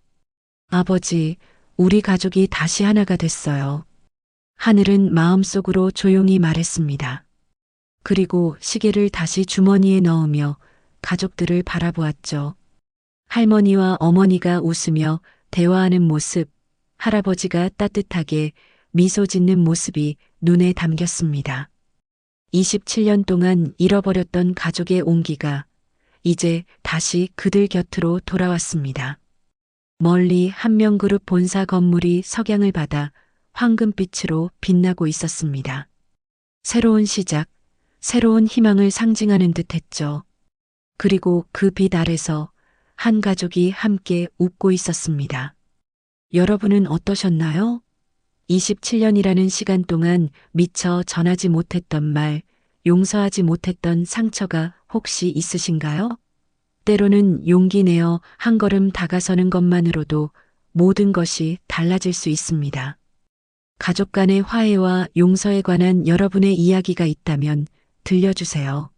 아버지, 우리 가족이 다시 하나가 됐어요. 하늘은 마음속으로 조용히 말했습니다. 그리고 시계를 다시 주머니에 넣으며 가족들을 바라보았죠. 할머니와 어머니가 웃으며 대화하는 모습, 할아버지가 따뜻하게 미소 짓는 모습이 눈에 담겼습니다. 27년 동안 잃어버렸던 가족의 온기가 이제 다시 그들 곁으로 돌아왔습니다. 멀리 한명그룹 본사 건물이 석양을 받아 황금빛으로 빛나고 있었습니다. 새로운 시작, 새로운 희망을 상징하는 듯 했죠. 그리고 그 빛 아래서 한 가족이 함께 웃고 있었습니다. 여러분은 어떠셨나요? 27년이라는 시간 동안 미처 전하지 못했던 말, 용서하지 못했던 상처가 혹시 있으신가요? 때로는 용기 내어 한 걸음 다가서는 것만으로도 모든 것이 달라질 수 있습니다. 가족 간의 화해와 용서에 관한 여러분의 이야기가 있다면 들려주세요.